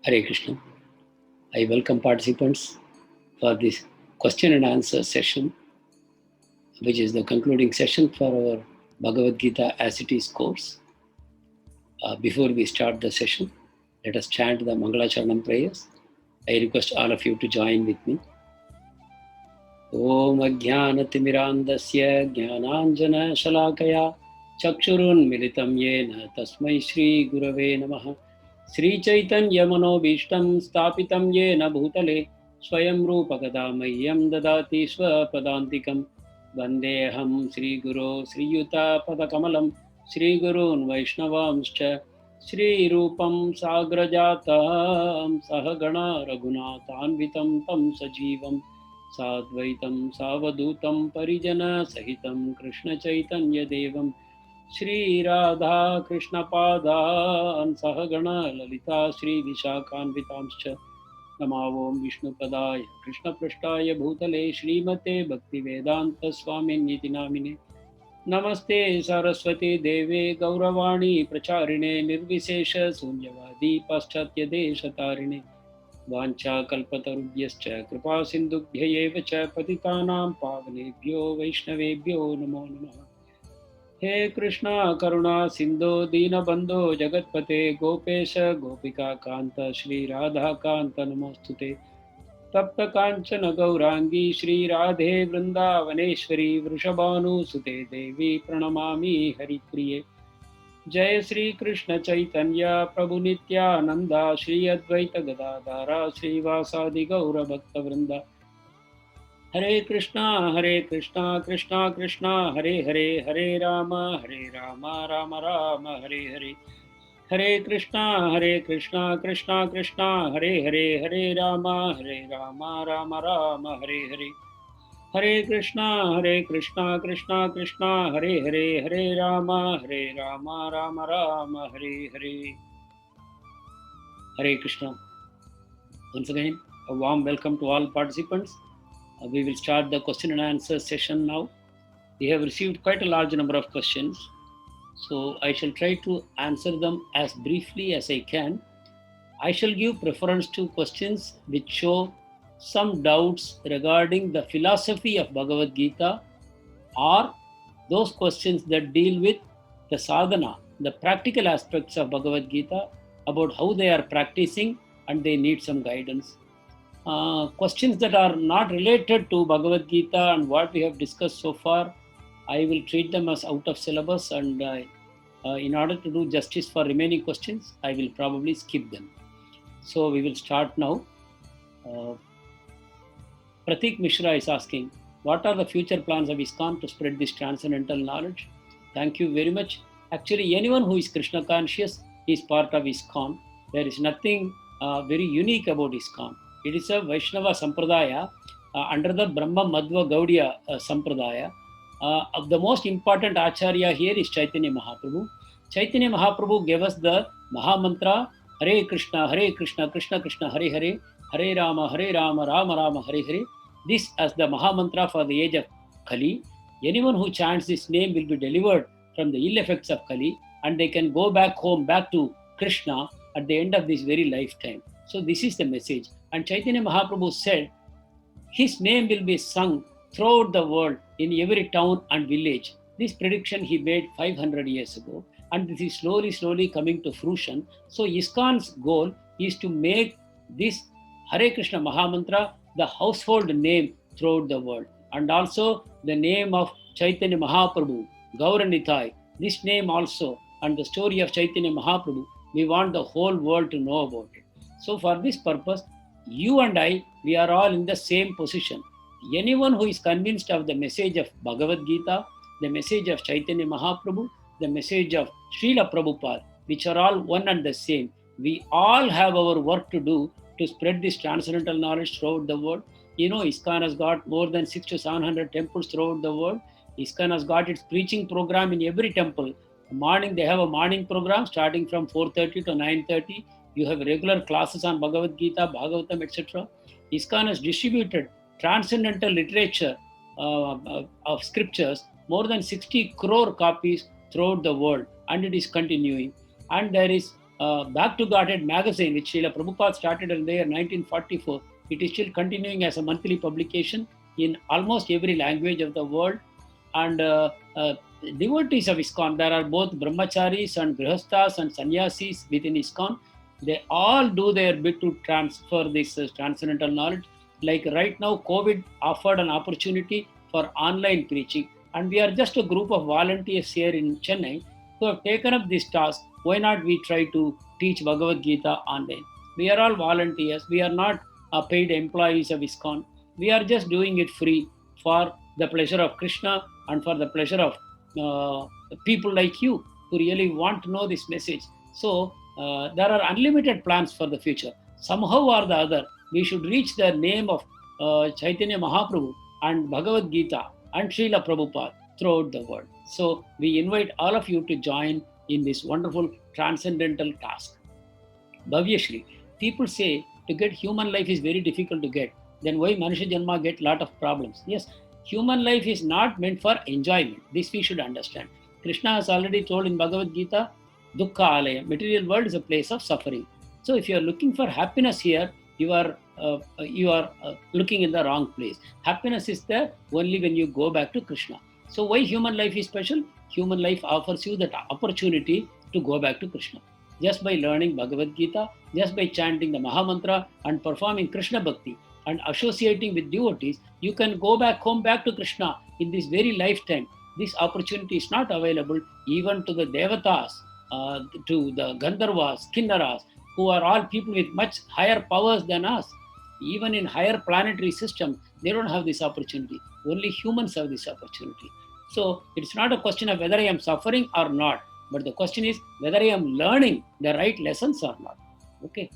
Hare Krishna. I welcome participants for this question and answer session, which is the concluding session for our Bhagavad Gita as it is course. Before we start the session, let us chant the Mangalacharanam prayers. I request all of you to join with me. Om Ajnanatimirandasya Jnananjana Shalakaya Chakshurunmilitam Yena Tasmai Shri Gurave Namaha Sri Chaitanya Manobishtam Stapitam Yena Bhutale Swayam Rupa Kadamayyam Dadati Swapadantikam Vandeham Sri Guru Sri Yuta Padakamalam Sri Gurun Vaishnavamscha Sri Rupam Sagrajatam Sahagana Raghunatanvitam Tam Sajivam Sadvaitam Savadutam Parijana Sahitam Krishna Chaitanya Devam Shri Radha Krishna Padan Sahagana Lalita Shri Vishakhanvitamscha Namavom Vishnu Padaya Krishna Prashtaya Bhutale Shrimate Bhakti Vedanta Swami Niti Namine Namaste Saraswati Deve Gauravani Pracharine Nirvisesha Sunyavadi Paschatya Deshatarine Vancha kalpatarubhyascha kripa sindubhya cha patitanam pavanebhyo vaishnavebhyo namo namaha. He Krishna Karuna Sindhu Deenabandhu Jagatpate Gopesha Gopika Kanta Shri Radha Kanta Namostute Tapta Kanchana Gaurangi Shri Radhe Vrindavaneshwari Vrishabhanu Sute Devi Pranamami Haripriye Jai Sri Krishna Chaitanya Prabhu Nityananda Shri Advaita Gadadhara Shri Vasadi Gaura Bhakta Vrinda Hare Krishna Krishna Krishna Hare Hare Hare Rama Rama Rama Hare Hare Hare Krishna Krishna Krishna Hare Hare Hare Rama Rama Rama Hare Hare Hare Krishna Krishna Krishna Hare Hare Hare Rama Rama Rama Hare Hare. Hare Krishna. Once again, a warm welcome to all participants. We will start the question and answer session now. We have received quite a large number of questions, so I shall try to answer them as briefly as I can. I shall give preference to questions which show some doubts regarding the philosophy of Bhagavad Gita, or those questions that deal with the sadhana, the practical aspects of Bhagavad Gita, about how they are practicing and they need some guidance. Questions that are not related to Bhagavad Gita and what we have discussed so far, I will treat them as out of syllabus, and in order to do justice for remaining questions, I will probably skip them. So we will start now. Pratik Mishra is asking, what are the future plans of ISKCON to spread this transcendental knowledge? Thank you very much. Actually, anyone who is Krishna conscious is part of ISKCON. There is nothing very unique about ISKCON. It is a Vaishnava Sampradaya under the Brahma Madhva Gaudiya Sampradaya. The most important Acharya here is Chaitanya Mahaprabhu. Chaitanya Mahaprabhu gave us the Maha Mantra Hare Krishna, Krishna Krishna, Hare Hare, Hare Rama, Rama Rama, Hare Hare. This as the Maha Mantra for the age of Kali. Anyone who chants this name will be delivered from the ill effects of Kali, and they can go back home, back to Krishna at the end of this very lifetime. So this is the message. And Chaitanya Mahaprabhu said, his name will be sung throughout the world in every town and village. This prediction he made 500 years ago, and this is slowly coming to fruition. So ISKCON's goal is to make this Hare Krishna Mahamantra the household name throughout the world, and also the name of Chaitanya Mahaprabhu, Gauranitai. This name also, and the story of Chaitanya Mahaprabhu, we want the whole world to know about it. So for this purpose, you and I, we are all in the same position. Anyone who is convinced of the message of Bhagavad Gita, the message of Chaitanya Mahaprabhu, the message of Srila Prabhupada, which are all one and the same, we all have our work to do to spread this transcendental knowledge throughout the world. You know, ISKCON has got more than 600 to 700 temples throughout the world. ISKCON has got its preaching program in every temple. Morning, they have a morning program starting from 4:30 to 9:30. You have regular classes on Bhagavad Gita, Bhagavatam, etc. ISKCON has distributed transcendental literature of scriptures, more than 60 crore copies throughout the world, and it is continuing. And there is Back to Godhead magazine, which Srila Prabhupada started in the year 1944, it is still continuing as a monthly publication in almost every language of the world. And devotees of ISKCON, there are both brahmacharis and grihasthas and sannyasis within ISKCON. They all do their bit to transfer this transcendental knowledge. Like right now, COVID offered an opportunity for online preaching, and we are just a group of volunteers here in Chennai who have taken up this task. Why not we try to teach Bhagavad Gita online? We are all volunteers. We are not paid employees of ISKCON. We are just doing it free for the pleasure of Krishna and for the pleasure of people like you who really want to know this message. So there are unlimited plans for the future. Somehow or the other, we should reach the name of Chaitanya Mahaprabhu and Bhagavad Gita and Srila Prabhupada throughout the world. So we invite all of you to join in this wonderful transcendental task. Bhavyashri, people say to get human life is very difficult to get. Then why Manusha Janma get lot of problems? Yes, human life is not meant for enjoyment. This we should understand. Krishna has already told in Bhagavad Gita, Dukkha Alaya, material world is a place of suffering. So if you are looking for happiness here, you are looking in the wrong place. Happiness is there only when you go back to Krishna. So why human life is special? Human life offers you that opportunity to go back to Krishna. Just by learning Bhagavad Gita, just by chanting the Mahamantra and performing Krishna Bhakti and associating with devotees, you can go back home, back to Krishna in this very lifetime. This opportunity is not available even to the Devatas, to the Gandharvas, Kinnaras, who are all people with much higher powers than us. Even in higher planetary systems, they don't have this opportunity. Only humans have this opportunity. So it's not a question of whether I am suffering or not, but the question is whether I am learning the right lessons or not. Okay.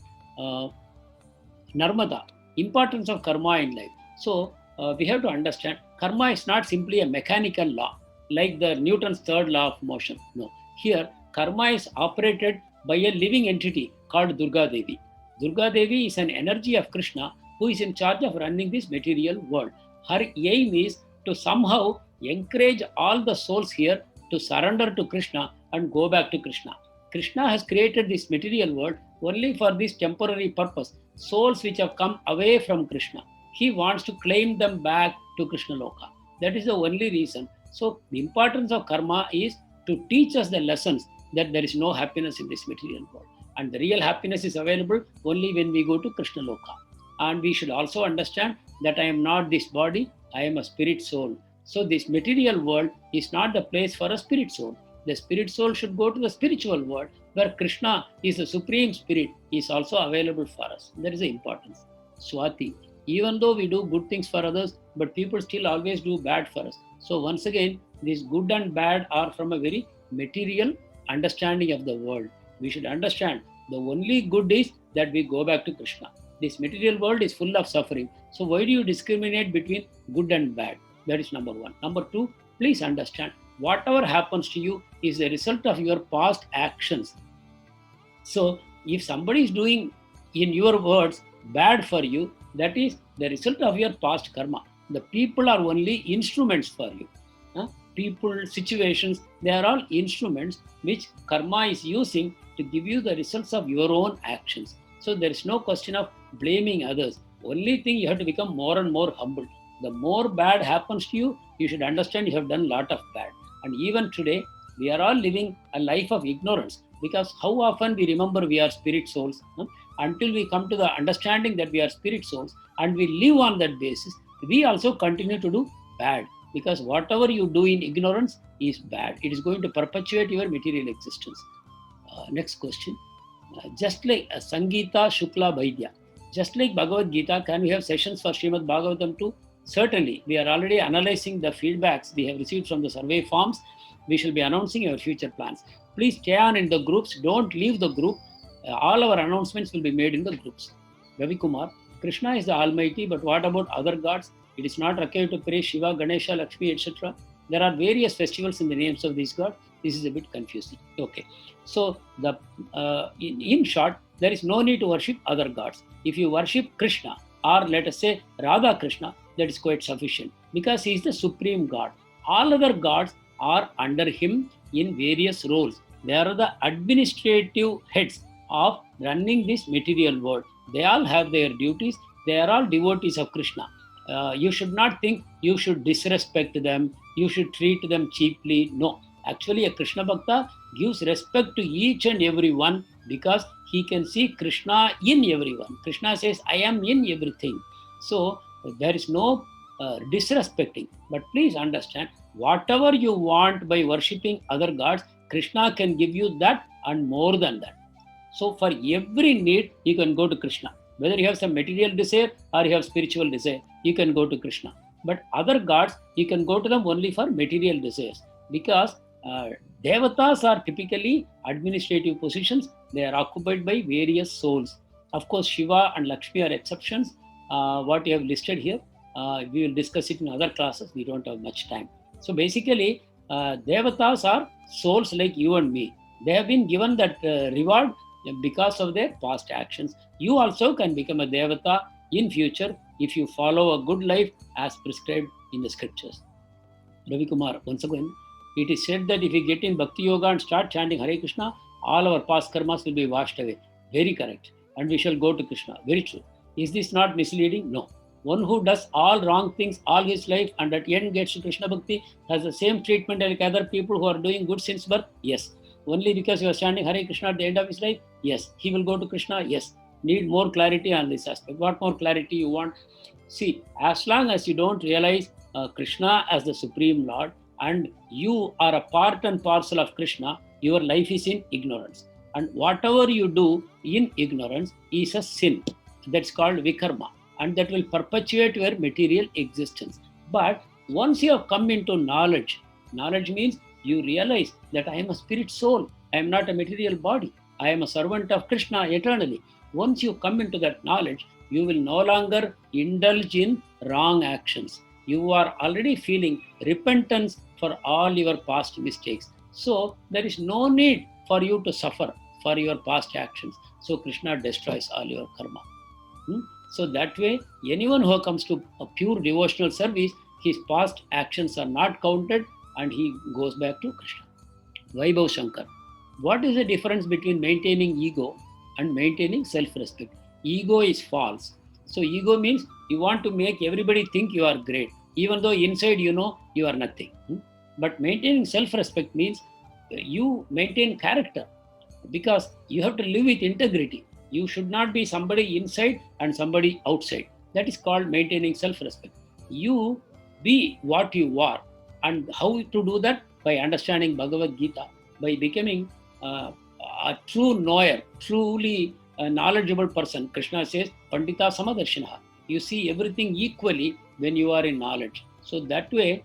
Narmada, importance of karma in life. So we have to understand karma is not simply a mechanical law like the Newton's third law of motion. No. Here, karma is operated by a living entity called Durga Devi. Durga Devi is an energy of Krishna who is in charge of running this material world. Her aim is to somehow encourage all the souls here to surrender to Krishna and go back to Krishna. Krishna has created this material world only for this temporary purpose. Souls which have come away from Krishna, he wants to claim them back to Krishna Loka. That is the only reason. So the importance of karma is to teach us the lessons that there is no happiness in this material world. And the real happiness is available only when we go to Krishna Loka. And we should also understand that I am not this body, I am a spirit soul. So this material world is not the place for a spirit soul. The spirit soul should go to the spiritual world where Krishna is the supreme spirit, is also available for us. That is the importance. Swati, even though we do good things for others, but people still always do bad for us. So once again, this good and bad are from a very material understanding of the world. We should understand the only good is that we go back to Krishna. This material world is full of suffering. So why do you discriminate between good and bad? That is number one. Number two, please understand, whatever happens to you is the result of your past actions. So if somebody is doing, in your words, bad for you, that is the result of your past karma. The people are only instruments for you. People, situations, they are all instruments which karma is using to give you the results of your own actions. So there is no question of blaming others. Only thing, you have to become more and more humble. The more bad happens to you, you should understand you have done a lot of bad. And even today, we are all living a life of ignorance, because how often we remember we are spirit souls, until we come to the understanding that we are spirit souls and we live on that basis, we also continue to do bad, because whatever you do in ignorance is bad. It is going to perpetuate your material existence. Next question. Just like Sangeeta Shukla Vaidya, just like Bhagavad Gita, can we have sessions for Srimad Bhagavatam too? Certainly. We are already analyzing the feedbacks we have received from the survey forms. We shall be announcing our future plans. Please stay on in the groups. Don't leave the group. All our announcements will be made in the groups. Ravi Kumar, Krishna is the Almighty, but what about other gods? It is not required to praise Shiva, Ganesha, Lakshmi, etc. There are various festivals in the names of these gods. This is a bit confusing. Okay. So, in short, there is no need to worship other gods. If you worship Krishna, or let us say Radha Krishna, that is quite sufficient, because he is the supreme God. All other gods are under him in various roles. They are the administrative heads of running this material world. They all have their duties. They are all devotees of Krishna. You should not think you should disrespect them, you should treat them cheaply. No. Actually, a Krishna Bhakta gives respect to each and every one because he can see Krishna in everyone. Krishna says, I am in everything. So there is no disrespecting. But please understand, whatever you want by worshipping other gods, Krishna can give you that and more than that. So for every need, you can go to Krishna. Whether you have some material desire or you have spiritual desire, you can go to Krishna. But other gods, you can go to them only for material desires because devatas are typically administrative positions. They are occupied by various souls. Of course, Shiva and Lakshmi are exceptions. What you have listed here, we will discuss it in other classes. We don't have much time. So basically, devatas are souls like you and me. They have been given that reward because of their past actions. You also can become a devata in future if you follow a good life as prescribed in the scriptures. Ravi Kumar, once again, it is said that if we get in Bhakti Yoga and start chanting Hare Krishna, all our past karmas will be washed away. Very correct. And we shall go to Krishna. Very true. Is this not misleading? No. One who does all wrong things all his life and at the end gets to Krishna Bhakti has the same treatment like other people who are doing good since birth? Yes. Only because you are chanting Hare Krishna at the end of his life? Yes. He will go to Krishna? Yes. Need more clarity on this aspect. What more clarity you want? See, as long as you don't realize Krishna as the Supreme Lord and you are a part and parcel of Krishna, your life is in ignorance. And whatever you do in ignorance is a sin. That's called vikarma. And that will perpetuate your material existence. But once you have come into knowledge, knowledge means you realize that I am a spirit soul. I am not a material body. I am a servant of Krishna eternally. Once you come into that knowledge, you will no longer indulge in wrong actions. You are already feeling repentance for all your past mistakes. So there is no need for you to suffer for your past actions. So Krishna destroys all your karma. So that way, anyone who comes to a pure devotional service, his past actions are not counted and he goes back to Krishna. Vaibhav Shankar. What is the difference between maintaining ego and maintaining self-respect? Ego is false. So ego means you want to make everybody think you are great, even though inside you know you are nothing. But maintaining self-respect means you maintain character because you have to live with integrity. You should not be somebody inside and somebody outside. That is called maintaining self-respect. You be what you are. And how to do that? By understanding Bhagavad Gita, by becoming a true knower, truly a knowledgeable person. Krishna says, Pandita Samadarshinaha. You see everything equally when you are in knowledge. So that way,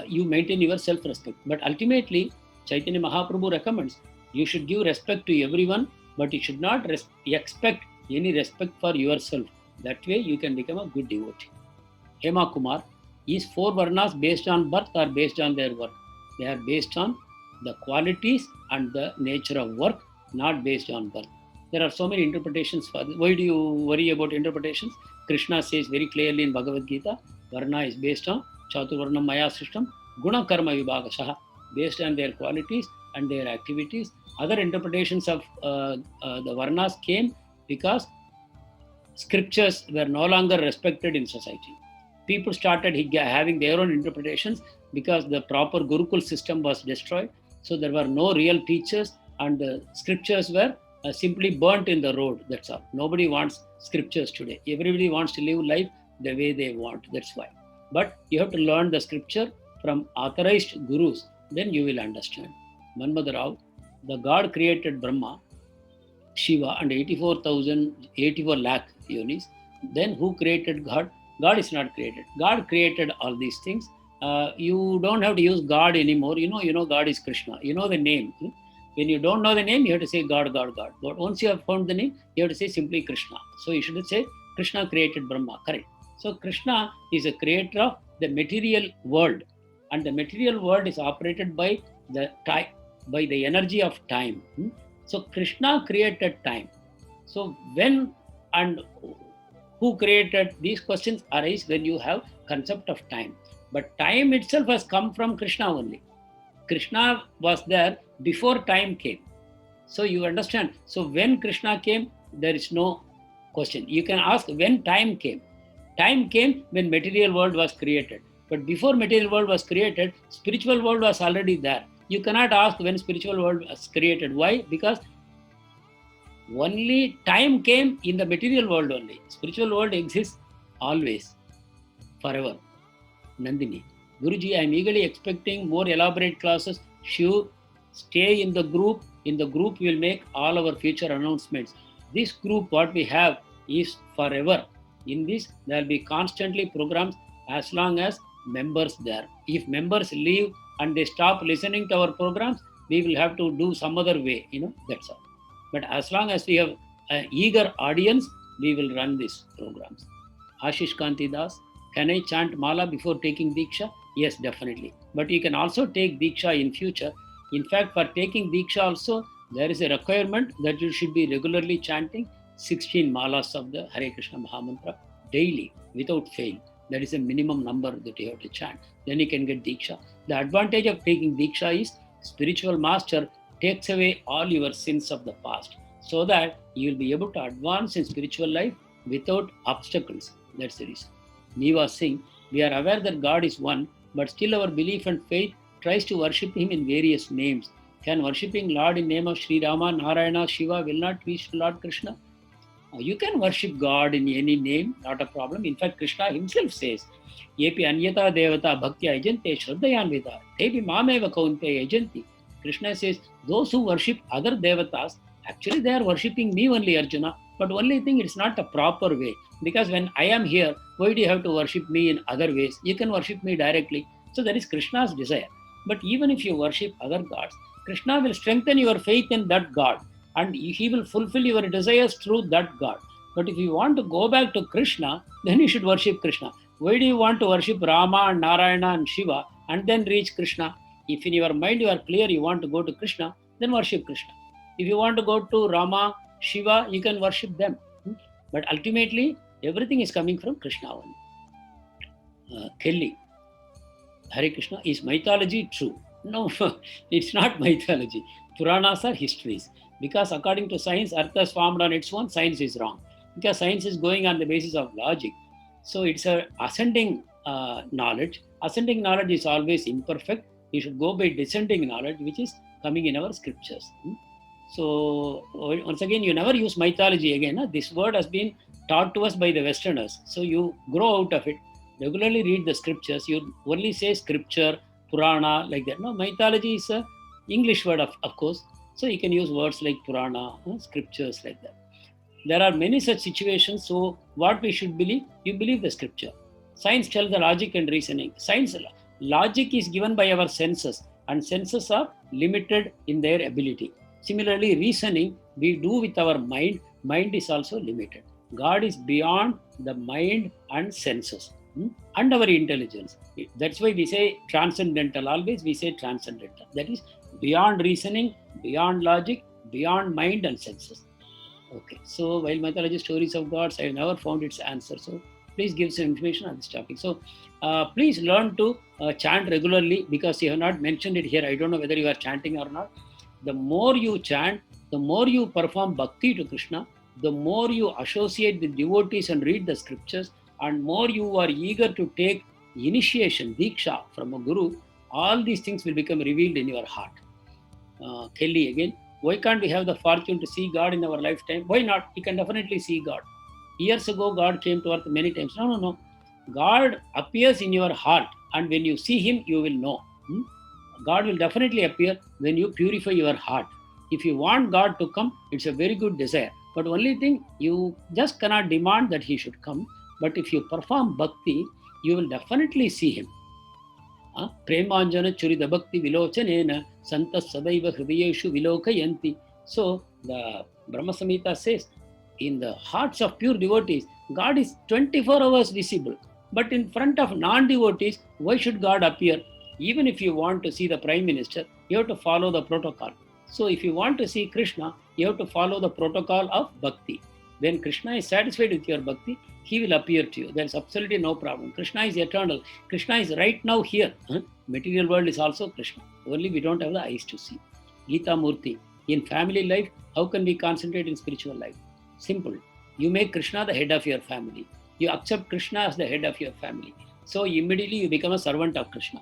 you maintain your self-respect. But ultimately, Chaitanya Mahaprabhu recommends you should give respect to everyone, but you should not expect any respect for yourself. That way, you can become a good devotee. Hema Kumar, is 4 varnas based on birth or based on their work? They are based on the qualities and the nature of work, not based on birth. There are so many interpretations for this. Why do you worry about interpretations? Krishna says very clearly in Bhagavad Gita, Varna is based on Chaturvarnam Maya system, Guna Karma Vibhagasaha, based on their qualities and their activities. Other interpretations of the Varnas came because scriptures were no longer respected in society. People started having their own interpretations because the proper Gurukul system was destroyed. So there were no real teachers and the scriptures were simply burnt in the road. That's all. Nobody wants scriptures today. Everybody wants to live life the way they want. That's why. But you have to learn the scripture from authorized gurus. Then you will understand. Manmad Rao, the God created Brahma, Shiva and 84 lakh yonis. Then who created God? God is not created. God created all these things. You don't have to use God anymore. You know God is Krishna. You know the name. When you don't know the name, you have to say God, God, God. But once you have found the name, you have to say simply Krishna. So you should say Krishna created Brahma. Correct. So Krishna is a creator of the material world. And the material world is operated by the time, by the energy of time. So Krishna created time. So when and who created, these questions arise when you have concept of time. But time itself has come from Krishna only. Krishna was there before time came. So you understand. So when Krishna came, there is no question. You can ask when time came. Time came when material world was created. But before material world was created, spiritual world was already there. You cannot ask when spiritual world was created. Why? Because only time came in the material world only. Spiritual world exists always, forever. Nandini. Guruji, I am eagerly expecting more elaborate classes. Sure, stay in the group. In the group, we will make all our future announcements. This group, what we have, is forever. In this, there will be constantly programs as long as members there. If members leave and they stop listening to our programs, we will have to do some other way. That's all. But as long as we have an eager audience, we will run these programs. Ashish Kanti Das, can I chant Mala before taking Diksha? Yes, definitely. But you can also take Diksha in future. In fact, for taking Diksha also, there is a requirement that you should be regularly chanting 16 Malas of the Hare Krishna Mahamantra daily without fail. That is a minimum number that you have to chant. Then you can get Diksha. The advantage of taking Diksha is spiritual master takes away all your sins of the past so that you will be able to advance in spiritual life without obstacles. That's the reason. Niva Singh, we are aware that God is one, but still our belief and faith tries to worship Him in various names. Can worshipping Lord in name of Sri Rama, Narayana, Shiva will not reach Lord Krishna? You can worship God in any name, not a problem. In fact, Krishna himself says, Yepi anyata devata bhaktya yajante shraddhayanvita, tebi mameva kaunte yajanti. Krishna says, those who worship other devatas, actually they are worshipping me only, Arjuna. But only thing, it's not a proper way. Because when I am here, why do you have to worship me in other ways? You can worship me directly. So that is Krishna's desire. But even if you worship other gods, Krishna will strengthen your faith in that God. And he will fulfill your desires through that God. But if you want to go back to Krishna, then you should worship Krishna. Why do you want to worship Rama and Narayana and Shiva and then reach Krishna? If in your mind you are clear you want to go to Krishna, then worship Krishna. If you want to go to Rama, Shiva, you can worship them. But ultimately, everything is coming from Krishna only. Kelly, Hare Krishna, is mythology true? No, it's not mythology. Puranas are histories. Because according to science, Earth has formed on its own, science is wrong. Because science is going on the basis of logic. So it's a ascending knowledge. Ascending knowledge is always imperfect. You should go by descending knowledge, which is coming in our scriptures. So once again, you never use mythology again. This word has been taught to us by the Westerners. So you grow out of it. Regularly read the scriptures. You only say scripture, Purana, like that. No, mythology is an English word, of course. So you can use words like Purana, scriptures like that. There are many such situations. So what we should believe? You believe the scripture. Science tells the logic and reasoning. Science, logic is given by our senses, and senses are limited in their ability. Similarly, reasoning we do with our mind. Mind is also limited. God is beyond the mind and senses and our intelligence. That's why we say transcendental. Always we say transcendental. That is beyond reasoning, beyond logic, beyond mind and senses. Okay. So while mythology stories of gods, I have never found its answer. So please give some information on this topic. So please learn to chant regularly, because you have not mentioned it here. I don't know whether you are chanting or not. The more you chant, the more you perform bhakti to Krishna, the more you associate with devotees and read the scriptures, and more you are eager to take initiation, diksha from a guru, all these things will become revealed in your heart. Kelly again, why can't we have the fortune to see God in our lifetime? Why not? You can definitely see God. Years ago, God came to earth many times. No. God appears in your heart, and when you see Him, you will know. God will definitely appear when you purify your heart. If you want God to come, it's a very good desire. But only thing, you just cannot demand that He should come. But if you perform bhakti, you will definitely see Him. Premanjana churida bhakti vilochanena santas sadaiva hridayeshu vilokayanti. So the Brahma Samhita says, in the hearts of pure devotees, God is 24 hours visible. But in front of non-devotees, why should God appear? Even if you want to see the Prime Minister, you have to follow the protocol. So if you want to see Krishna, you have to follow the protocol of bhakti. When Krishna is satisfied with your bhakti, He will appear to you. There is absolutely no problem. Krishna is eternal. Krishna is right now here. Material world is also Krishna. Only we don't have the eyes to see. Gita Murthy. In family life, how can we concentrate in spiritual life? Simple. You make Krishna the head of your family. You accept Krishna as the head of your family. So immediately you become a servant of Krishna.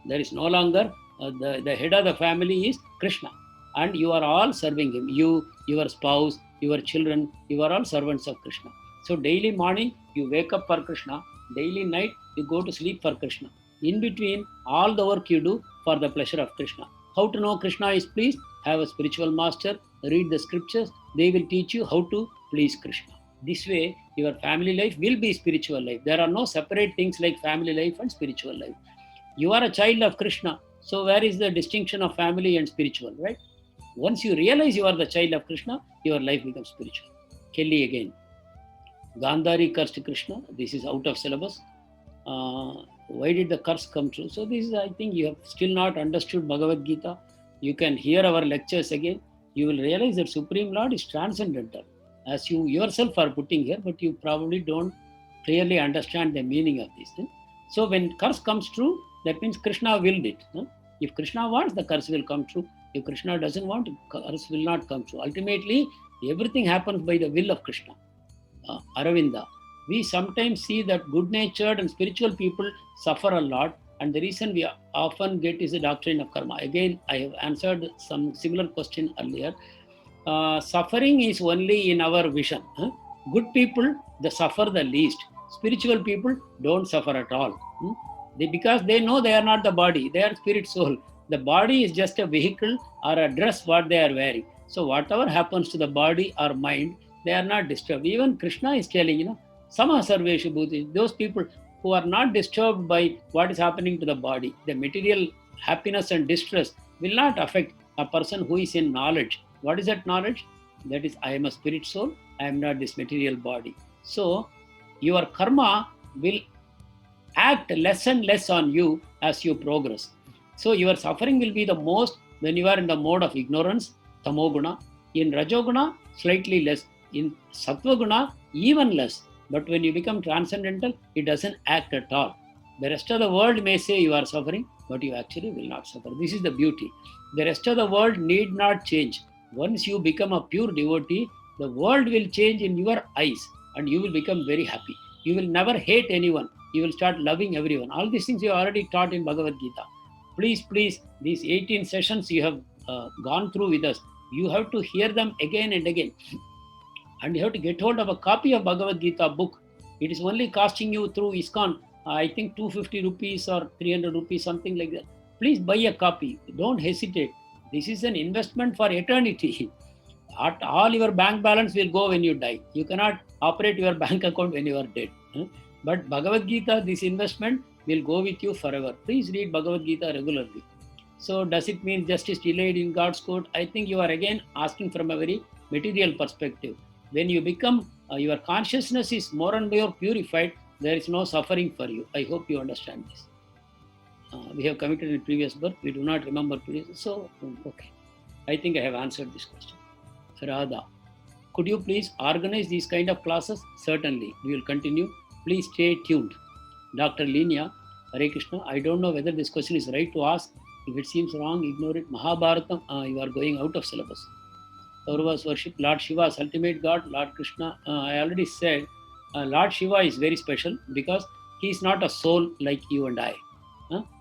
There is no longer the head of the family is Krishna, and you are all serving him. You, your spouse, your children, you are all servants of Krishna. So daily morning you wake up for Krishna. Daily night you go to sleep for Krishna. In between, all the work you do for the pleasure of Krishna. How to know Krishna is pleased? Have a spiritual master, read the scriptures. They will teach you how to please Krishna. This way, your family life will be spiritual life. There are no separate things like family life and spiritual life. You are a child of Krishna. So where is the distinction of family and spiritual, right? Once you realize you are the child of Krishna, your life becomes spiritual. Kelly again. Gandhari cursed Krishna. This is out of syllabus. Why did the curse come true? So this is, I think you have still not understood Bhagavad Gita. You can hear our lectures again. You will realize that Supreme Lord is transcendental, as you yourself are putting here, but you probably don't clearly understand the meaning of this thing. So when curse comes true, that means Krishna willed it. If Krishna wants, the curse will come true. If Krishna doesn't want, curse will not come true. Ultimately, everything happens by the will of Krishna. Aravinda. We sometimes see that good-natured and spiritual people suffer a lot, and the reason we often get is the doctrine of karma. Again, I have answered some similar question earlier. Suffering is only in our vision. Good people, they suffer the least. Spiritual people don't suffer at all. Because they know they are not the body, they are spirit soul. The body is just a vehicle or a dress what they are wearing. So whatever happens to the body or mind, they are not disturbed. Even Krishna is telling, Sama Sarveshu Bhuti, those people who are not disturbed by what is happening to the body, the material happiness and distress will not affect a person who is in knowledge. What is that knowledge? That is, I am a spirit soul, I am not this material body. So your karma will act less and less on you as you progress. So your suffering will be the most when you are in the mode of ignorance, tamoguna. In rajoguna, slightly less. In sattvaguna, even less. But when you become transcendental, it doesn't act at all. The rest of the world may say you are suffering, but you actually will not suffer. This is the beauty. The rest of the world need not change. Once you become a pure devotee, the world will change in your eyes and you will become very happy. You will never hate anyone. You will start loving everyone. All these things you already taught in Bhagavad Gita. Please, these 18 sessions you have gone through with us, you have to hear them again and again. And you have to get hold of a copy of Bhagavad Gita book. It is only costing you through ISKCON, I think 250 rupees or 300 rupees, something like that. Please buy a copy. Don't hesitate. This is an investment for eternity. All your bank balance will go when you die. You cannot operate your bank account when you are dead. But Bhagavad Gita, this investment will go with you forever. Please read Bhagavad Gita regularly. So does it mean justice delayed in God's court? I think you are again asking from a very material perspective. When you become, your consciousness is more and more purified, there is no suffering for you. I hope you understand this. We have committed in previous birth, we do not remember previous. So, okay. I think I have answered this question. Radha, could you please organize these kind of classes? Certainly, we will continue. Please stay tuned. Dr. Linia, Hare Krishna, I don't know whether this question is right to ask. If it seems wrong, ignore it. Mahabharatam, you are going out of syllabus. Kauravas worship Lord Shiva's ultimate God, Lord Krishna. I already said, Lord Shiva is very special because he is not a soul like you and I.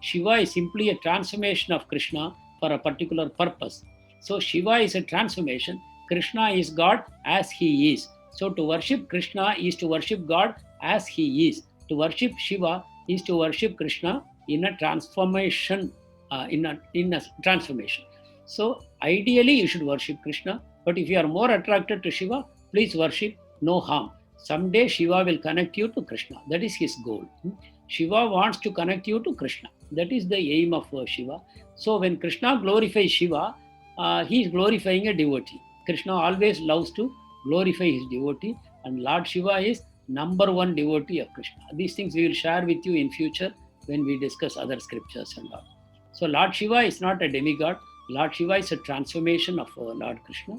Shiva is simply a transformation of Krishna for a particular purpose. So Shiva is a transformation. Krishna is God as he is. So to worship Krishna is to worship God as he is. To worship Shiva is to worship Krishna in a transformation. In a transformation. So ideally you should worship Krishna, but if you are more attracted to Shiva, please worship, no harm. Someday Shiva will connect you to Krishna. That is his goal. Shiva wants to connect you to Krishna. That is the aim of Shiva. So when Krishna glorifies Shiva, he is glorifying a devotee. Krishna always loves to glorify his devotee, and Lord Shiva is number one devotee of Krishna. These things we will share with you in future when we discuss other scriptures and all. So Lord Shiva is not a demigod. Lord Shiva is a transformation of Lord Krishna.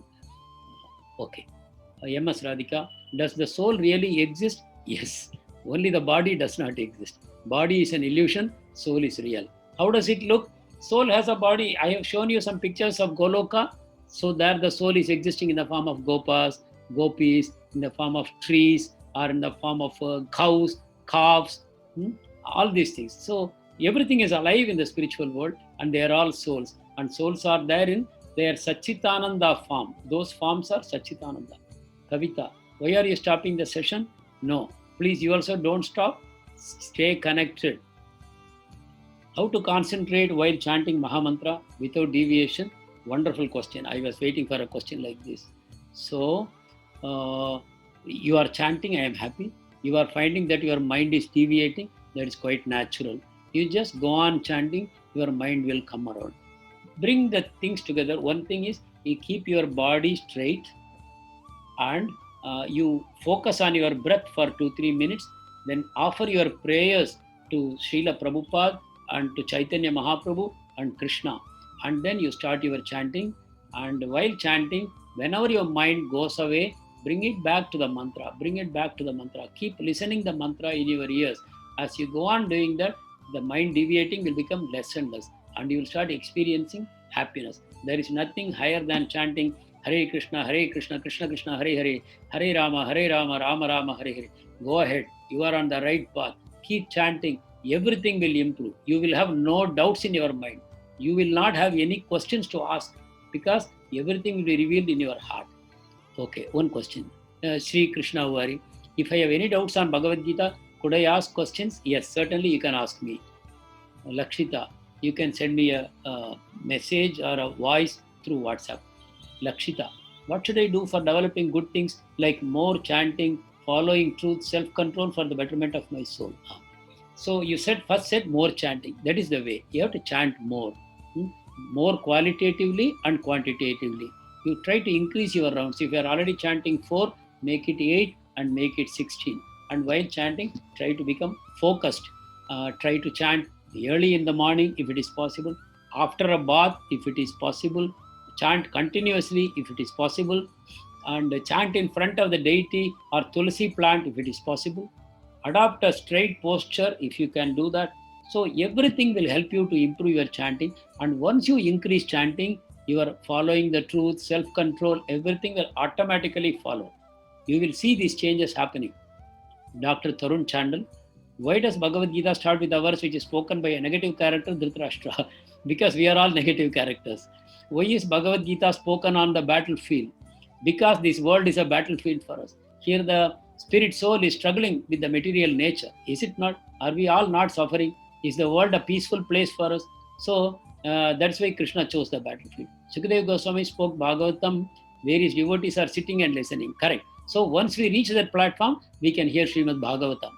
Okay. MS Radhika, does the soul really exist? Yes. Only the body does not exist. Body is an illusion. Soul is real. How does it look? Soul has a body. I have shown you some pictures of Goloka. So there the soul is existing in the form of gopas, gopis, in the form of trees, or in the form of cows, calves, all these things. So everything is alive in the spiritual world, and they are all souls. And souls are there in their Satchitananda form. Those forms are Satchitananda. Kavita, why are you stopping the session? No. Please, you also don't stop. Stay connected. How to concentrate while chanting Mahamantra without deviation? Wonderful question. I was waiting for a question like this. So, you are chanting, I am happy. You are finding that your mind is deviating, that is quite natural. You just go on chanting, your mind will come around. Bring the things together. One thing is, you keep your body straight and you focus on your breath for 2-3 minutes, then offer your prayers to Srila Prabhupada and to Chaitanya Mahaprabhu and Krishna, and then you start your chanting. And while chanting, whenever your mind goes away, bring it back to the mantra, bring it back to the mantra. Keep listening the mantra in your ears. As you go on doing that, the mind deviating will become less and less, and you will start experiencing happiness. There is nothing higher than chanting Hare Krishna, Krishna Krishna, Hare Hare, Hare Rama, Rama Rama, Hare Hare. Go ahead. You are on the right path. Keep chanting. Everything will improve. You will have no doubts in your mind. You will not have any questions to ask, because everything will be revealed in your heart. Okay, one question. Sri Krishna Vari, if I have any doubts on Bhagavad Gita, could I ask questions? Yes, certainly you can ask me. Lakshita, you can send me a message or a voice through WhatsApp. Lakshita, what should I do for developing good things like more chanting, following truth, self-control for the betterment of my soul? So you first said more chanting. That is the way. You have to chant more. More qualitatively and quantitatively. You try to increase your rounds. If you are already chanting 4, make it 8 and make it 16. And while chanting, try to become focused. Try to chant early in the morning if it is possible. After a bath if it is possible. Chant continuously if it is possible, and chant in front of the deity or tulsi plant if it is possible. Adopt a straight posture if you can do that. So everything will help you to improve your chanting, and once you increase chanting, you are following the truth, self-control, everything will automatically follow. You will see these changes happening. Dr. Tarun Chandal, why does Bhagavad Gita start with a verse which is spoken by a negative character, Dhritarashtra? Because we are all negative characters. Why is Bhagavad Gita spoken on the battlefield? Because this world is a battlefield for us. Here the spirit soul is struggling with the material nature. Is it not? Are we all not suffering? Is the world a peaceful place for us? So that's why Krishna chose the battlefield. Sukadeva Goswami spoke Bhagavatam where his devotees are sitting and listening. Correct. So once we reach that platform, we can hear Srimad Bhagavatam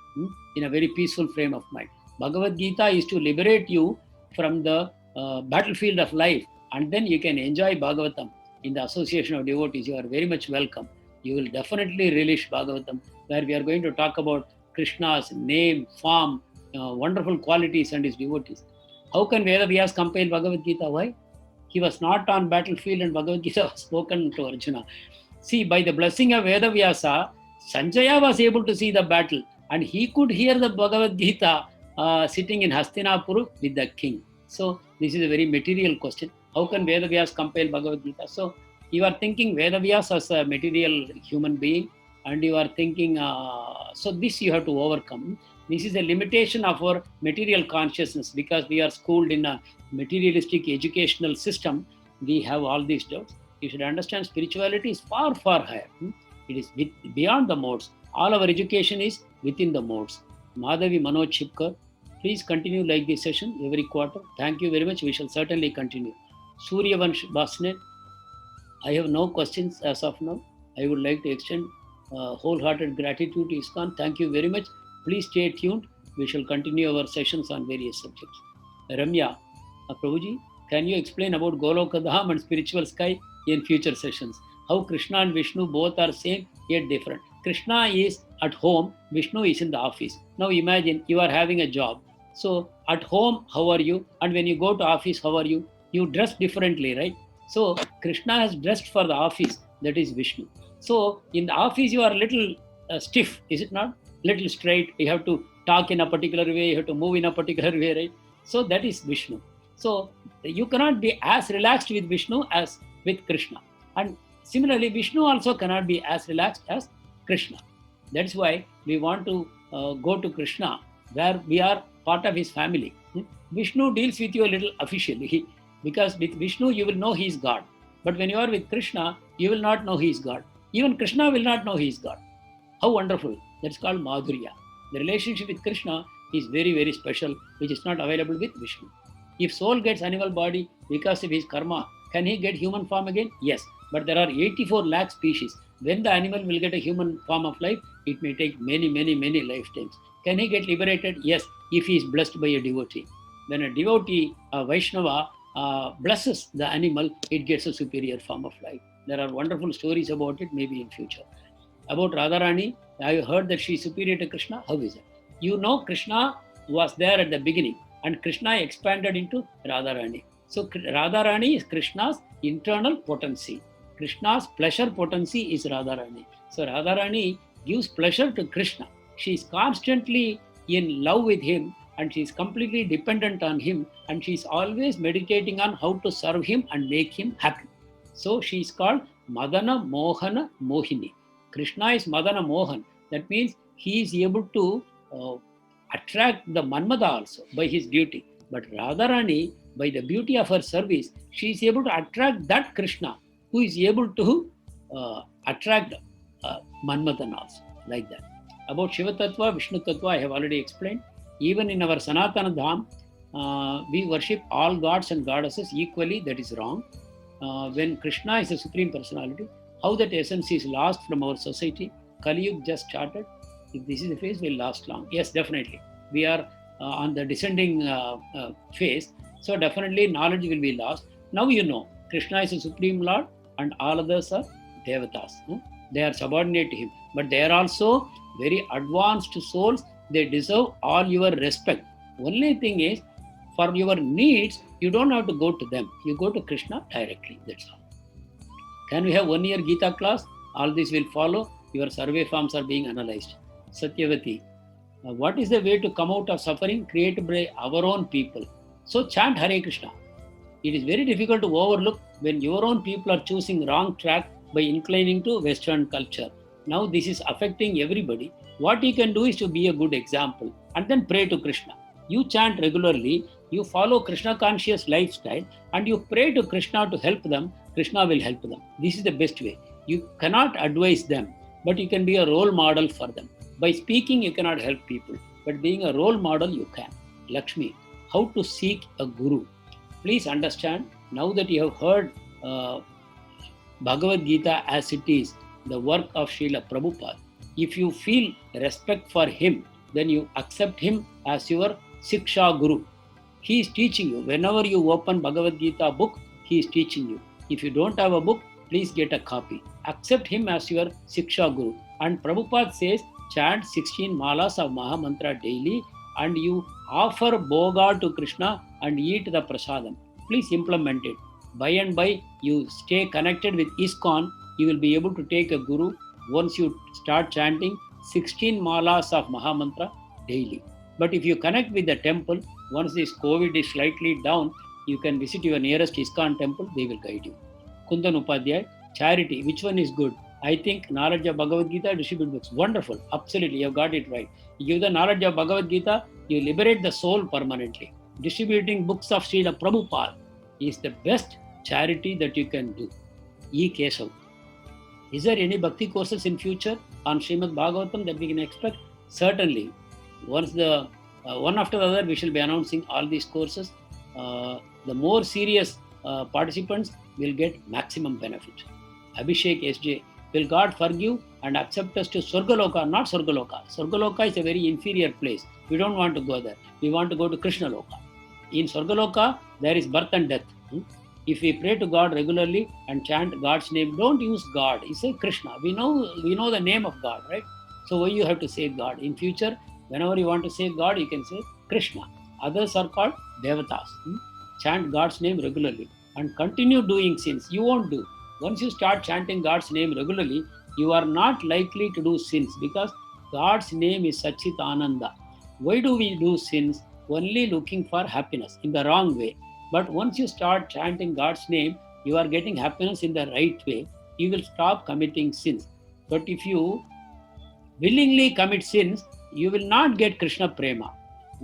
in a very peaceful frame of mind. Bhagavad Gita is to liberate you from the battlefield of life, and then you can enjoy Bhagavatam in the association of devotees. You are very much welcome. You will definitely relish Bhagavatam, where we are going to talk about Krishna's name, form, wonderful qualities and his devotees. How can Veda Vyas compile Bhagavad Gita? Why? He was not on battlefield and Bhagavad Gita was spoken to Arjuna. See, by the blessing of Veda Vyasa, Sanjaya was able to see the battle, and he could hear the Bhagavad Gita sitting in Hastinapur with the king. So this is a very material question. How can Veda Vyas compile Bhagavad Gita? So you are thinking Veda Vyas as a material human being, and you are thinking, so this you have to overcome. This is a limitation of our material consciousness, because we are schooled in a materialistic educational system. We have all these doubts. You should understand spirituality is far, far higher. It is beyond the modes. All our education is within the modes. Madhavi Manoj Chipkar, please continue like this session every quarter. Thank you very much. We shall certainly continue. Suryavansh Basnet, I have no questions as of now. I would like to extend wholehearted gratitude to ISKCON. Thank you very much. Please stay tuned. We shall continue our sessions on various subjects. Ramya, Prabhuji, can you explain about Goloka Dham and spiritual sky in future sessions? How Krishna and Vishnu both are same yet different. Krishna is at home, Vishnu is in the office. Now imagine you are having a job. So at home, how are you? And when you go to office, how are you? You dress differently, right? So Krishna has dressed for the office, that is Vishnu. So in the office, you are a little stiff, is it not? Little straight. You have to talk in a particular way, you have to move in a particular way, right? So that is Vishnu. So you cannot be as relaxed with Vishnu as with Krishna. And similarly, Vishnu also cannot be as relaxed as Krishna. That's why we want to go to Krishna, where we are part of his family. Vishnu deals with you a little officially, because with Vishnu you will know he is God. But when you are with Krishna, you will not know he is God. Even Krishna will not know he is God. How wonderful. That's called Madhurya. The relationship with Krishna is very, very special, which is not available with Vishnu. If soul gets animal body because of his karma, can he get human form again? Yes. But there are 84 lakh species. When the animal will get a human form of life, it may take many, many, many lifetimes. Can he get liberated? Yes, if he is blessed by a devotee. When a devotee, a Vaishnava, blesses the animal, it gets a superior form of life. There are wonderful stories about it, maybe in future. About Radharani, I heard that she is superior to Krishna. How is it? You know, Krishna was there at the beginning, and Krishna expanded into Radharani. So Radharani is Krishna's internal potency. Krishna's pleasure potency is Radharani. So Radharani gives pleasure to Krishna. She is constantly in love with him, and she is completely dependent on him, and she is always meditating on how to serve him and make him happy. So she is called Madana Mohana Mohini. Krishna is Madana Mohan. That means he is able to attract the Manmada also by his beauty. But Radharani, by the beauty of her service, she is able to attract that Krishna who is able to attract Manmadan also, like that. About Shiva Tattva, Vishnu Tattva, I have already explained. Even in our Sanatana Dham, we worship all gods and goddesses equally. That is wrong. When Krishna is the Supreme Personality, how that essence is lost from our society. Kali Yuga just started. If this is the phase, will last long. Yes, definitely. We are on the descending phase. So definitely knowledge will be lost. Now you know, Krishna is the Supreme Lord and all others are Devatas. They are subordinate to him. But they are also very advanced souls. They deserve all your respect. Only thing is, for your needs, you don't have to go to them. You go to Krishna directly. That's all. Can we have 1 year Gita class? All this will follow. Your survey forms are being analyzed. Satyavati, what is the way to come out of suffering created by our own people? So chant Hare Krishna. It is very difficult to overlook when your own people are choosing wrong track by inclining to Western culture. Now this is affecting everybody. What you can do is to be a good example and then pray to Krishna. You chant regularly, you follow Krishna conscious lifestyle, and you pray to Krishna to help them. Krishna will help them. This is the best way. You cannot advise them, but you can be a role model for them. By speaking, you cannot help people, but being a role model, you can. Lakshmi, how to seek a guru? Please understand, now that you have heard Bhagavad Gita as it is, the work of Srila Prabhupada, if you feel respect for him, then you accept him as your Siksha Guru. He is teaching you. Whenever you open Bhagavad Gita book, he is teaching you. If you don't have a book, please get a copy. Accept him as your Siksha Guru. And Prabhupada says, chant 16 malas of Mahamantra daily, and you offer bhoga to Krishna and eat the prasadam. Please implement it. By and by, you stay connected with ISKCON, you will be able to take a guru once you start chanting 16 malas of Mahamantra daily. But if you connect with the temple, once this COVID is slightly down, you can visit your nearest ISKCON temple, they will guide you. Kundan Upadhyay, charity, which one is good? I think knowledge of Bhagavad Gita, distribute books. Wonderful, absolutely, you have got it right. You give the knowledge of Bhagavad Gita, you liberate the soul permanently. Distributing books of Srila Prabhupada is the best charity that you can do. E. Keshav. Is there any bhakti courses in future on Srimad Bhagavatam that we can expect? Certainly. Once the one after the other, we shall be announcing all these courses. The more serious participants will get maximum benefit. Abhishek SJ, will God forgive and accept us to Swargaloka? Not Swargaloka. Swargaloka is a very inferior place. We don't want to go there. We want to go to Krishna Loka. In Swargaloka, there is birth and death. If we pray to God regularly and chant God's name, don't use God. You say Krishna. We know the name of God, right? So why you have to say God? In future, whenever you want to say God, you can say Krishna. Others are called Devatas. Chant God's name regularly and continue doing sins. You won't do. Once you start chanting God's name regularly, you are not likely to do sins because God's name is Satchit Ananda. Why do we do sins? Only looking for happiness in the wrong way. But once you start chanting God's name, you are getting happiness in the right way, you will stop committing sins. But if you willingly commit sins, you will not get Krishna prema.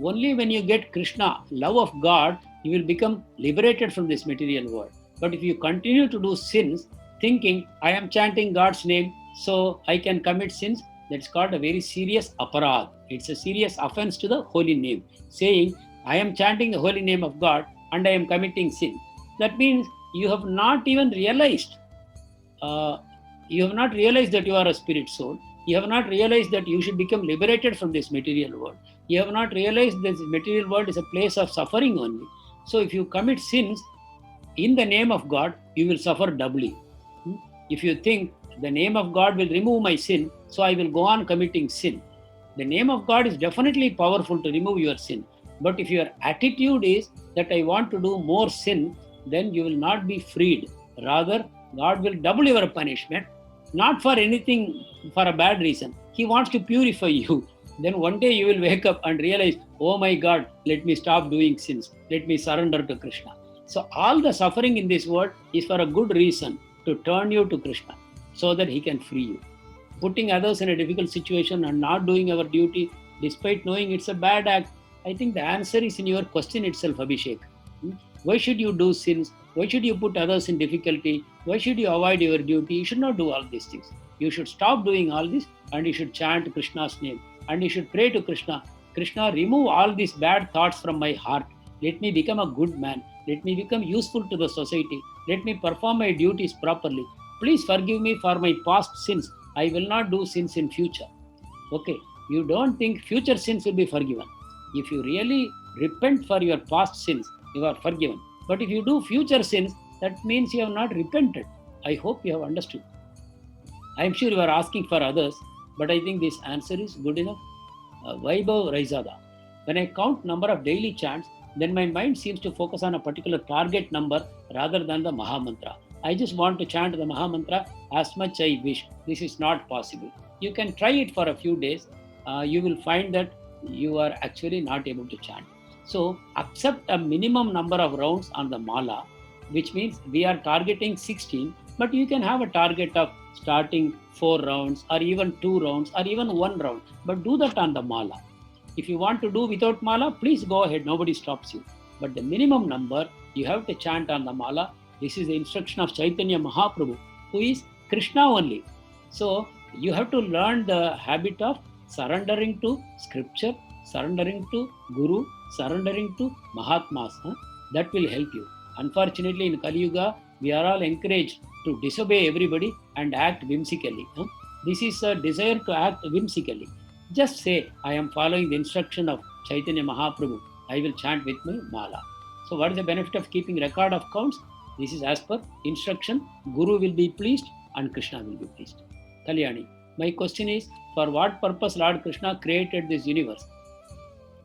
Only when you get Krishna, love of God, you will become liberated from this material world. But if you continue to do sins, thinking, I am chanting God's name, so I can commit sins, that's called a very serious aparad. It's a serious offense to the holy name. Saying, I am chanting the holy name of God and I am committing sin. That means you have not even realized uh, that you are a spirit soul. You have not realized that you should become liberated from this material world. You have not realized that this material world is a place of suffering only. So if you commit sins in the name of God, you will suffer doubly. If you think the name of God will remove my sin, so I will go on committing sin. The name of God is definitely powerful to remove your sin. But if your attitude is that I want to do more sin, then you will not be freed. Rather, God will double your punishment, not for anything, for a bad reason. He wants to purify you. Then one day you will wake up and realize, oh my God, let me stop doing sins. Let me surrender to Krishna. So all the suffering in this world is for a good reason, to turn you to Krishna so that he can free you. Putting others in a difficult situation and not doing our duty despite knowing it's a bad act, I think the answer is in your question itself, Abhishek. Why should you do sins? Why should you put others in difficulty? Why should you avoid your duty? You should not do all these things. You should stop doing all this and you should chant Krishna's name and you should pray to Krishna. Krishna, remove all these bad thoughts from my heart. Let me become a good man. Let me become useful to the society. Let me perform my duties properly. Please forgive me for my past sins. I will not do sins in future. Okay, you don't think future sins will be forgiven. If you really repent for your past sins, you are forgiven. But if you do future sins, that means you have not repented. I hope you have understood. I am sure you are asking for others, but I think this answer is good enough. Vaibhav Raizada. When I count number of daily chants, then my mind seems to focus on a particular target number rather than the Mahamantra. I just want to chant the Mahamantra as much I wish. This is not possible. You can try it for a few days. You will find that you are actually not able to chant. So accept a minimum number of rounds on the mala, which means we are targeting 16, but you can have a target of starting 4 rounds or even 2 rounds or even 1 round, but do that on the mala. If you want to do without mala, please go ahead, nobody stops you. But the minimum number you have to chant on the mala. This is the instruction of Chaitanya Mahaprabhu, who is Krishna only. So you have to learn the habit of surrendering to scripture, surrendering to Guru, surrendering to Mahatmas. That will help you. Unfortunately, in Kali Yuga, we are all encouraged to disobey everybody and act whimsically. This is a desire to act whimsically. Just say, I am following the instruction of Chaitanya Mahaprabhu. I will chant with my mala. So what is the benefit of keeping record of counts? This is as per instruction. Guru will be pleased and Krishna will be pleased. Kalyani, my question is, for what purpose Lord Krishna created this universe?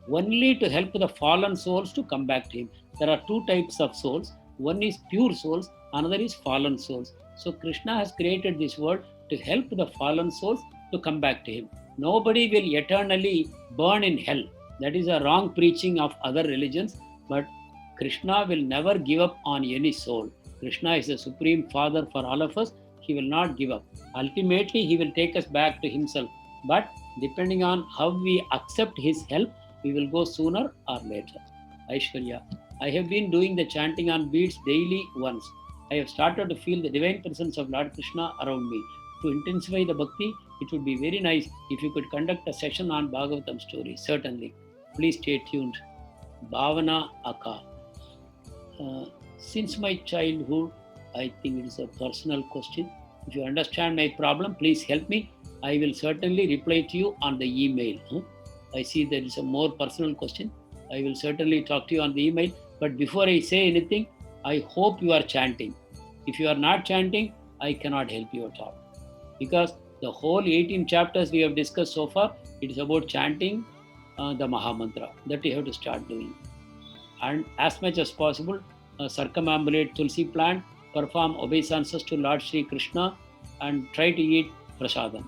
Only to help the fallen souls to come back to him. There are 2 types of souls. One is pure souls, another is fallen souls. So Krishna has created this world to help the fallen souls to come back to him. Nobody will eternally burn in hell. That is a wrong preaching of other religions. But Krishna will never give up on any soul. Krishna is the supreme father for all of us. He will not give up. Ultimately, he will take us back to himself. But depending on how we accept his help, we will go sooner or later. Aishwarya, I have been doing the chanting on beads daily once. I have started to feel the divine presence of Lord Krishna around me. To intensify the bhakti, it would be very nice if you could conduct a session on Bhagavatam stories. Certainly. Please stay tuned. Bhavana Akka. Since my childhood, I think it is a personal question. If you understand my problem, please help me. I will certainly reply to you on the email. I see there is a more personal question. I will certainly talk to you on the email. But before I say anything, I hope you are chanting. If you are not chanting, I cannot help you at all. Because the whole 18 chapters we have discussed so far, it is about chanting the Mahamantra. That you have to start doing. And as much as possible, circumambulate Tulsi plant, perform obeisances to Lord Sri Krishna, and try to eat prasadam.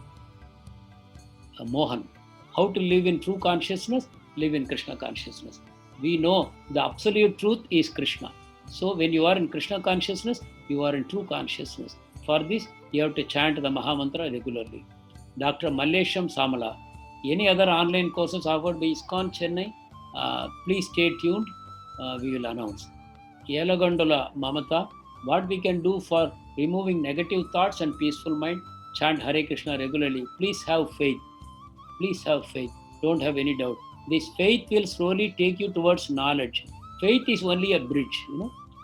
Mohan, how to live in true consciousness? Live in Krishna consciousness. We know the absolute truth is Krishna. So when you are in Krishna consciousness, you are in true consciousness. For this, you have to chant the Mahamantra regularly. Dr. Mallesham Samala. Any other online courses offered by ISKCON Chennai? Please stay tuned. We will announce. Yelagondola Mamata. What we can do for removing negative thoughts and peaceful mind? Chant Hare Krishna regularly. Please have faith. Please have faith. Don't have any doubt. This faith will slowly take you towards knowledge. Faith is only a bridge.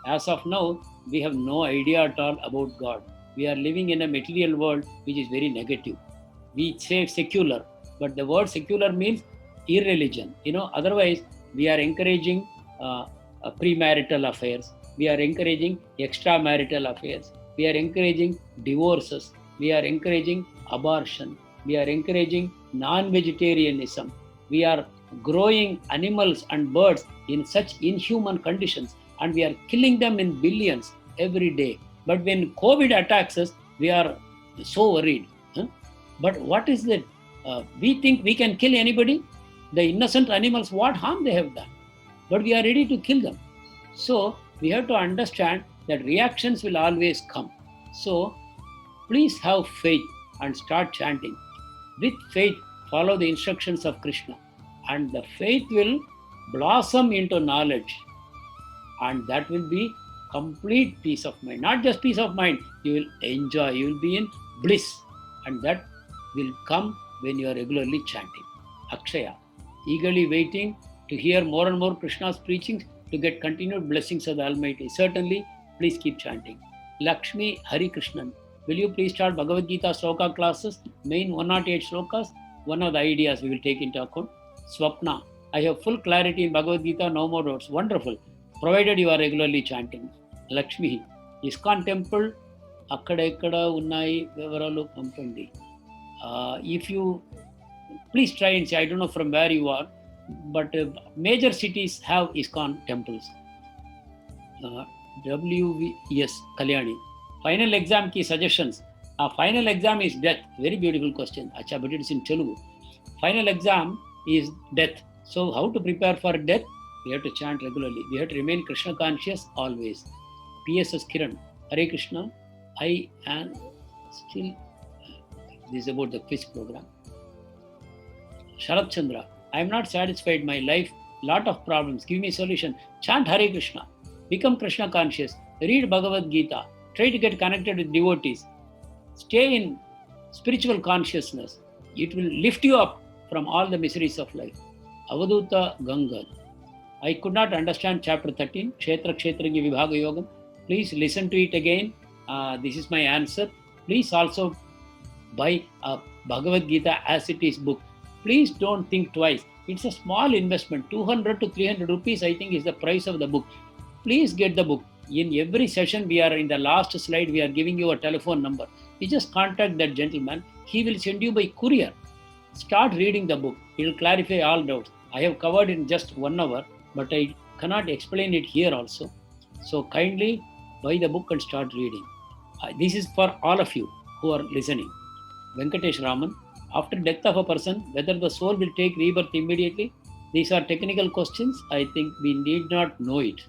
As of now, we have no idea at all about God. We are living in a material world which is very negative. We say secular, but the word secular means irreligion. Otherwise, we are encouraging premarital affairs. We are encouraging extramarital affairs. We are encouraging divorces. We are encouraging abortion. We are encouraging non-vegetarianism. We are growing animals and birds in such inhuman conditions, and we are killing them in billions every day. But when COVID attacks us, we are so worried. But what is that? We think we can kill anybody. The innocent animals, what harm they have done? But we are ready to kill them. So we have to understand that reactions will always come. So please have faith and start chanting. With faith, follow the instructions of Krishna, and the faith will blossom into knowledge, and that will be complete peace of mind. Not just peace of mind, you will enjoy, you will be in bliss, and that will come when you are regularly chanting. Akshaya, eagerly waiting to hear more and more Krishna's preachings to get continued blessings of the Almighty. Certainly, please keep chanting. Lakshmi Hari Krishnan, will you please start Bhagavad Gita Sloka classes? Main 108 slokas, one of the ideas we will take into account. Swapna, I have full clarity in Bhagavad Gita, no more doubts. Wonderful, provided you are regularly chanting. Lakshmi, ISKCON temple, akkada ikkada unnai vivaralu pampandi. If you please try and see, I don't know from where you are, but major cities have ISKCON temples. WVS Kalyani. Final exam key suggestions. Final exam is death. Very beautiful question. Acha, but it is in Telugu. Final exam is death. So how to prepare for death? We have to chant regularly. We have to remain Krishna conscious always. PSS Kiran. Hare Krishna. I am still... This is about the quiz program. Sharat Chandra. I am not satisfied. My life, lot of problems. Give me a solution. Chant Hare Krishna. Become Krishna conscious. Read Bhagavad Gita. Try to get connected with devotees. Stay in spiritual consciousness. It will lift you up from all the miseries of life. Avaduta Gangad. I could not understand chapter 13, Kshetra Kshetragya Vibhaga Yogam. Please listen to it again. This is my answer. Please also buy a Bhagavad Gita as it is book. Please don't think twice. It's a small investment. 200 to 300 rupees, I think, is the price of the book. Please get the book. In every session, we are in the last slide, we are giving you a telephone number. You just contact that gentleman. He will send you by courier. Start reading the book. It will clarify all doubts. I have covered in just 1 hour, but I cannot explain it here also. So kindly buy the book and start reading. This is for all of you who are listening. Venkatesh Raman, after death of a person, whether the soul will take rebirth immediately? These are technical questions. I think we need not know it.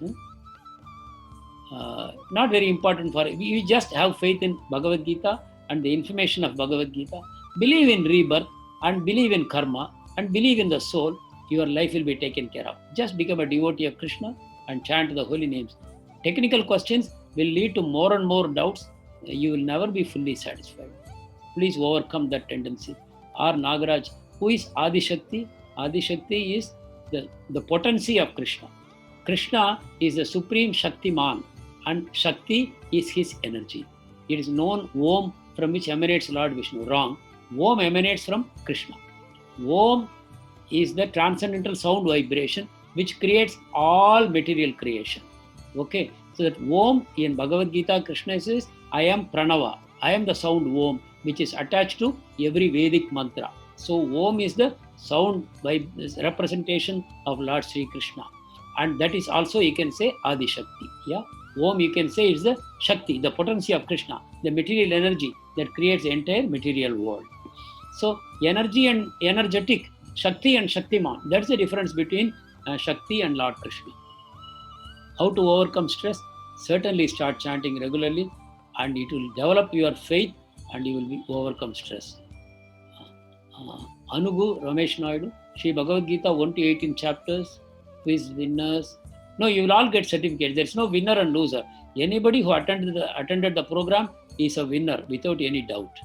Not very important for it. We just have faith in Bhagavad Gita and the information of Bhagavad Gita. Believe in rebirth and believe in karma and believe in the soul. Your life will be taken care of. Just become a devotee of Krishna and chant the holy names. Technical questions will lead to more and more doubts. You will never be fully satisfied. Please overcome that tendency. R. Nagaraj, who is Adi Shakti? Adi Shakti is the potency of Krishna. Krishna is the supreme Shaktiman, and Shakti is his energy. It is known Om, from which emanates Lord Vishnu. Wrong. Om emanates from Krishna. Om is the transcendental sound vibration which creates all material creation. Okay, so that Om in Bhagavad Gita, Krishna says, I am Pranava. I am the sound Om, which is attached to every Vedic mantra. So Om is the sound by representation of Lord Sri Krishna. And that is also, you can say, Adi Shakti. Yeah, Om, you can say, is the Shakti, the potency of Krishna, the material energy that creates the entire material world. So energy and energetic, Shakti and Shaktiman, that's the difference between Shakti and Lord Krishna. How to overcome stress? certainly start chanting regularly, and it will develop your faith and you will be overcome stress. Anugu Ramesh Naidu, Sri Bhagavad Gita 1 to 18 chapters, quiz winners. No, you will all get certificates. There is no winner and loser. Anybody who attended the program is a winner without any doubt.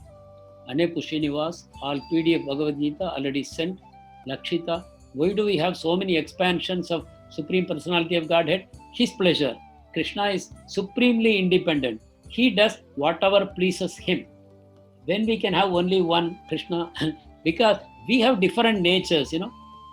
Ane Pushinivas, all PDF Bhagavad Gita already sent. Lakshita, why do we have so many expansions of Supreme Personality of Godhead? His pleasure. Krishna is supremely independent. He does whatever pleases him. When we can have only one Krishna, because we have different natures,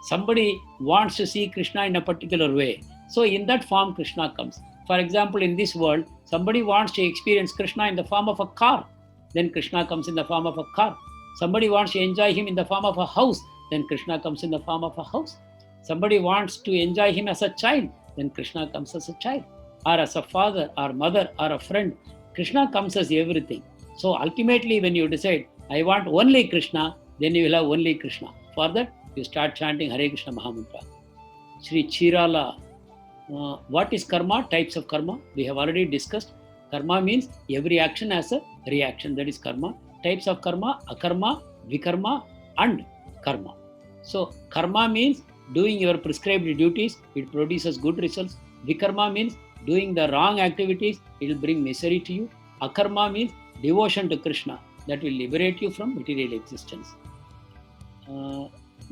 somebody wants to see Krishna in a particular way. So in that form, Krishna comes. For example, in this world, somebody wants to experience Krishna in the form of a car. Then Krishna comes in the form of a car. Somebody wants to enjoy him in the form of a house. Then Krishna comes in the form of a house. Somebody wants to enjoy him as a child. Then Krishna comes as a child. Or as a father, or mother, or a friend. Krishna comes as everything. So ultimately, when you decide, I want only Krishna, then you will have only Krishna. For that, you start chanting Hare Krishna Mahamantra. Sri Chirala, what is karma? Types of karma. We have already discussed. Karma means every action has a reaction. That is karma. Types of karma: akarma, vikarma, and karma. So karma means doing your prescribed duties. It produces good results. Vikarma means doing the wrong activities. It will bring misery to you. Akarma means devotion to Krishna. That will liberate you from material existence.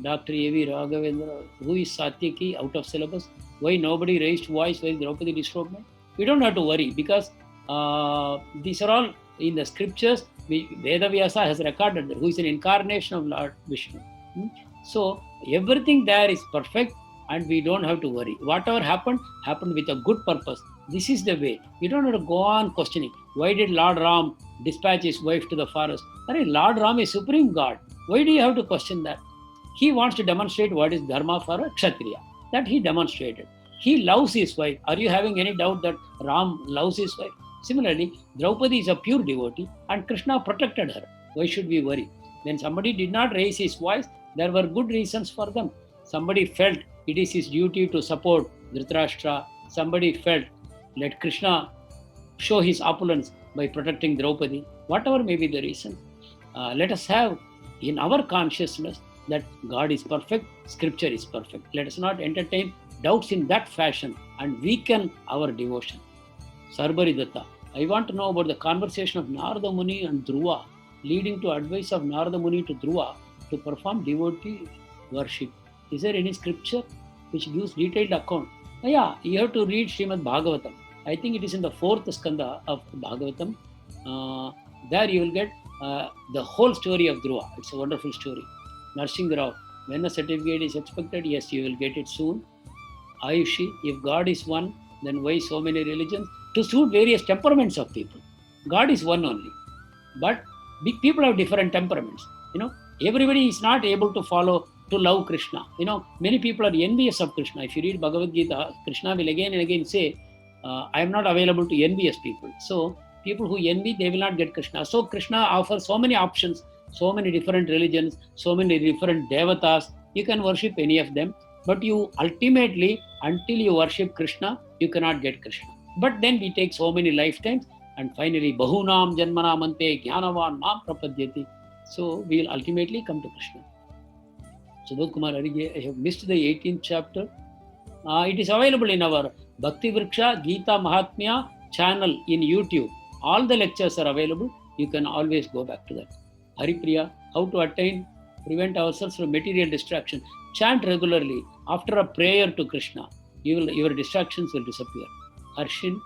Dr. A.V. Raghavendra, who is Satyaki, out of syllabus? Why nobody raised voice while Draupadi distrobed? We don't have to worry, because these are all in the scriptures. Vedavyasa has recorded that, who is an incarnation of Lord Vishnu. So everything there is perfect and we don't have to worry. Whatever happened with a good purpose. This is the way. We don't have to go on questioning. Why did Lord Ram dispatch his wife to the forest? Lord Ram is Supreme God. Why do you have to question that? He wants to demonstrate what is dharma for a Kshatriya. That he demonstrated. He loves his wife. Are you having any doubt that Ram loves his wife? Similarly, Draupadi is a pure devotee and Krishna protected her. Why should we worry? When somebody did not raise his voice, there were good reasons for them. Somebody felt it is his duty to support Dhritarashtra. Somebody felt, let Krishna show his opulence by protecting Draupadi. Whatever may be the reason, let us have in our consciousness that God is perfect, Scripture is perfect. Let us not entertain doubts in that fashion and weaken our devotion. Sarbari Datta, I want to know about the conversation of Narada Muni and Dhruva, leading to advice of Narada Muni to Dhruva to perform devotee worship. Is there any scripture which gives detailed account? Yeah, you have to read Srimad Bhagavatam. I think it is in the 4th skanda of Bhagavatam. There you will get the whole story of Dhruva. It's a wonderful story. Narsingh Rao, when a certificate is expected, yes, you will get it soon. Ayushi, if God is one, then why so many religions? To suit various temperaments of people. God is one only. But people have different temperaments. Everybody is not able to love Krishna. Many people are envious of Krishna. If you read Bhagavad Gita, Krishna will again and again say, I am not available to envious people. So people who envy, they will not get Krishna. So Krishna offers so many options, so many different religions, so many different devatas. You can worship any of them. But you ultimately, until you worship Krishna, you cannot get Krishna. But then we take so many lifetimes and finally, Bahunam Janmanam Ante Jnanavan Mam Prapadyati. So we will ultimately come to Krishna. Subodh Kumar Arige, I have missed the 18th chapter. It is available in our Bhakti Vriksha Gita Mahatmya channel in YouTube. All the lectures are available. You can always go back to that. Haripriya, how to prevent ourselves from material distraction. Chant regularly. After a prayer to Krishna, your distractions will disappear. Harshin,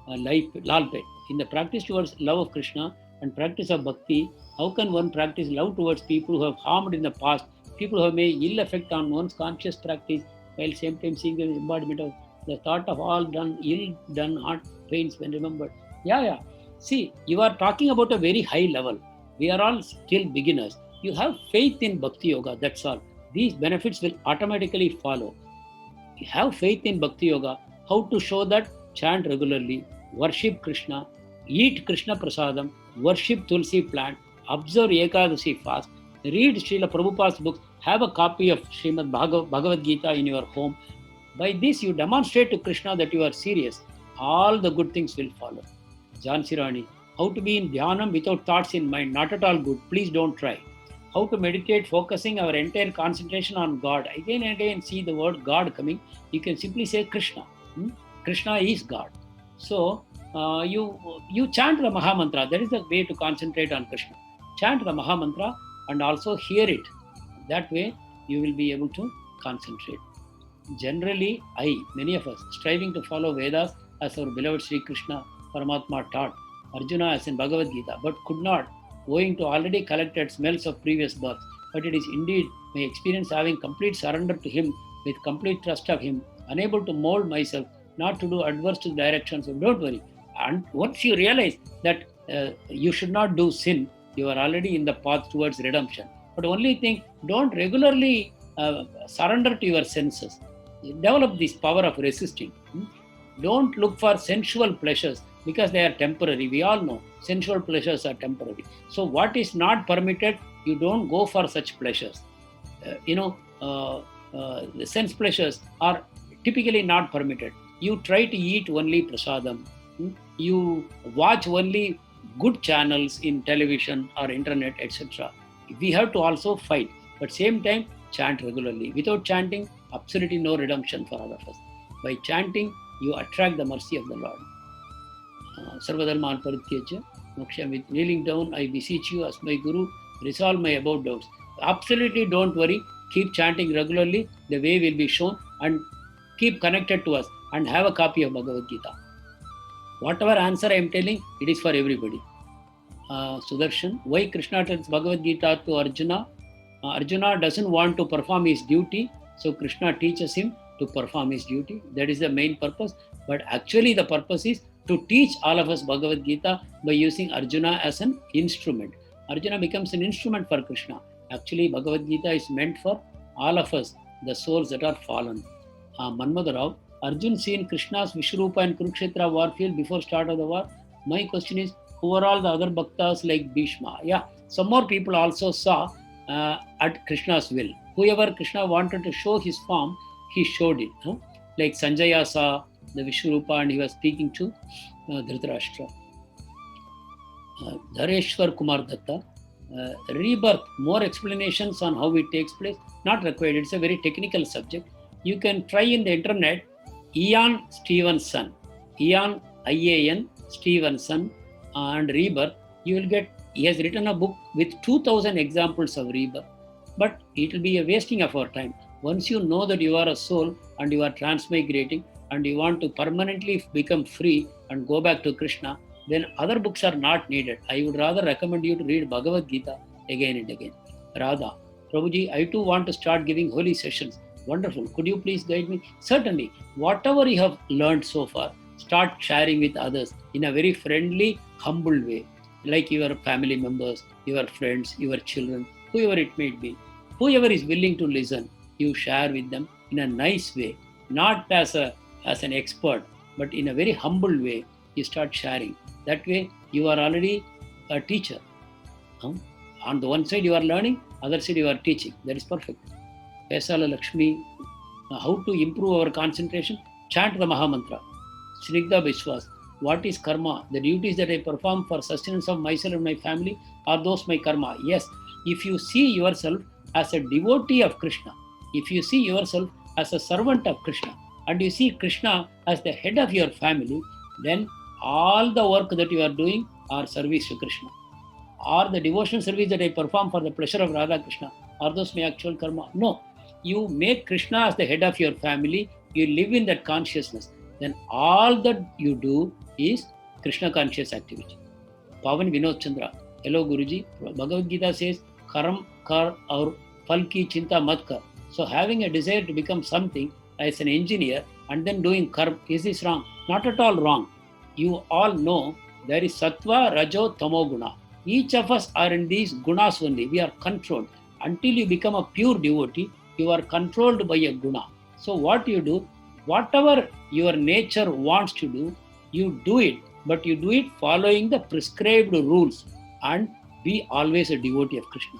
Lalpet. In the practice towards love of Krishna and practice of bhakti, how can one practice love towards people who have harmed in the past, people who have made ill effect on one's conscious practice, while same time seeing the embodiment of the thought of all ill done heart pains when remembered? Yeah. See, you are talking about a very high level. We are all still beginners. You have faith in Bhakti Yoga, that's all. These benefits will automatically follow. You have faith in Bhakti Yoga. How to show that? Chant regularly, worship Krishna, eat Krishna Prasadam, worship Tulsi plant, observe Ekadasi fast, read Srila Prabhupada's books, have a copy of Srimad Bhagavad Gita in your home. By this, you demonstrate to Krishna that you are serious. all the good things will follow. Jhansi Rani, how to be in dhyanam without thoughts in mind, not at all good. Please don't try. How to meditate, focusing our entire concentration on God. Again and again, see the word God coming. You can simply say Krishna. Krishna is God. So you chant the Maha Mantra. That is the way to concentrate on Krishna. Chant the Maha Mantra and also hear it. That way you will be able to concentrate. Generally, many of us, striving to follow Vedas as our beloved Sri Krishna Paramatma taught Arjuna as in Bhagavad Gita, but could not, owing to already collected smells of previous births. But it is indeed my experience having complete surrender to Him, with complete trust of Him, unable to mold myself, not to do adverse to the direction. So don't worry. And once you realize that you should not do sin, you are already in the path towards redemption. But only thing, don't regularly surrender to your senses. Develop this power of resisting. Don't look for sensual pleasures because they are temporary. We all know sensual pleasures are temporary. So what is not permitted, you don't go for such pleasures. The sense pleasures are typically not permitted. You try to eat only prasadam. You watch only good channels in television or internet, etc. We have to also fight, but same time chant regularly. Without chanting, absolutely no redemption for all of us. By chanting, you attract the mercy of the Lord. Sarvadharman Parityaja, Moksha, with kneeling down, I beseech you as my Guru, resolve my above doubts. Absolutely don't worry. Keep chanting regularly. The way will be shown, and keep connected to us and have a copy of Bhagavad Gita. Whatever answer I am telling, it is for everybody. Sudarshan, why Krishna tells Bhagavad Gita to Arjuna? Arjuna doesn't want to perform his duty, so Krishna teaches him to perform his duty. That is the main purpose. But actually the purpose is to teach all of us Bhagavad Gita by using Arjuna as an instrument. Arjuna becomes an instrument for Krishna. Actually, Bhagavad Gita is meant for all of us, the souls that are fallen. Manmada Rao, Arjun seen Krishna's Vishrupa and Kurukshetra warfield before start of the war. My question is, who are all the other bhaktas like Bhishma? Yeah, some more people also saw at Krishna's will. Whoever Krishna wanted to show his form, he showed it. Like Sanjaya saw the Vishrupa and he was speaking to Dhritarashtra. Dhareshwar Kumar Datta, rebirth, more explanations on how it takes place, not required. It's a very technical subject. You can try in the internet, Ian Stevenson, Ian IAN Stevenson and rebirth. You will get, he has written a book with 2000 examples of rebirth, but it will be a wasting of our time. Once you know that you are a soul and you are transmigrating and you want to permanently become free and go back to Krishna, then other books are not needed. I would rather recommend you to read Bhagavad Gita again and again. Radha, Prabhuji, I too want to start giving holy sessions. Wonderful. Could you please guide me? Certainly. Whatever you have learned so far, start sharing with others in a very friendly, humble way, like your family members, your friends, your children, whoever it may be. Whoever is willing to listen, you share with them in a nice way, not as an expert, but in a very humble way. You start sharing. That way, you are already a teacher. On the one side, you are learning, other side, you are teaching. That is perfect. Pesala Lakshmi, how to improve our concentration? Chant the Maha Mantra. Snigdha Vishwas, what is karma? The duties that I perform for sustenance of myself and my family, are those my karma? Yes. If you see yourself as a devotee of Krishna, if you see yourself as a servant of Krishna, and you see Krishna as the head of your family, then all the work that you are doing are service to Krishna. Or the devotional service that I perform for the pleasure of Radha Krishna, are those my actual karma? No. You make Krishna as the head of your family, you live in that consciousness, then all that you do is Krishna conscious activity. Pavan Vinod Chandra, hello Guruji. Bhagavad Gita says, Karam kar aur phal ki chinta mat kar. So having a desire to become something as an engineer and then doing karma, is this wrong? Not at all wrong. You all know there is sattva, rajo, tamo guna. Each of us are in these gunas only. We are controlled. Until you become a pure devotee, you are controlled by a guna. So what you do, whatever your nature wants to do, you do it, but you do it following the prescribed rules and be always a devotee of Krishna.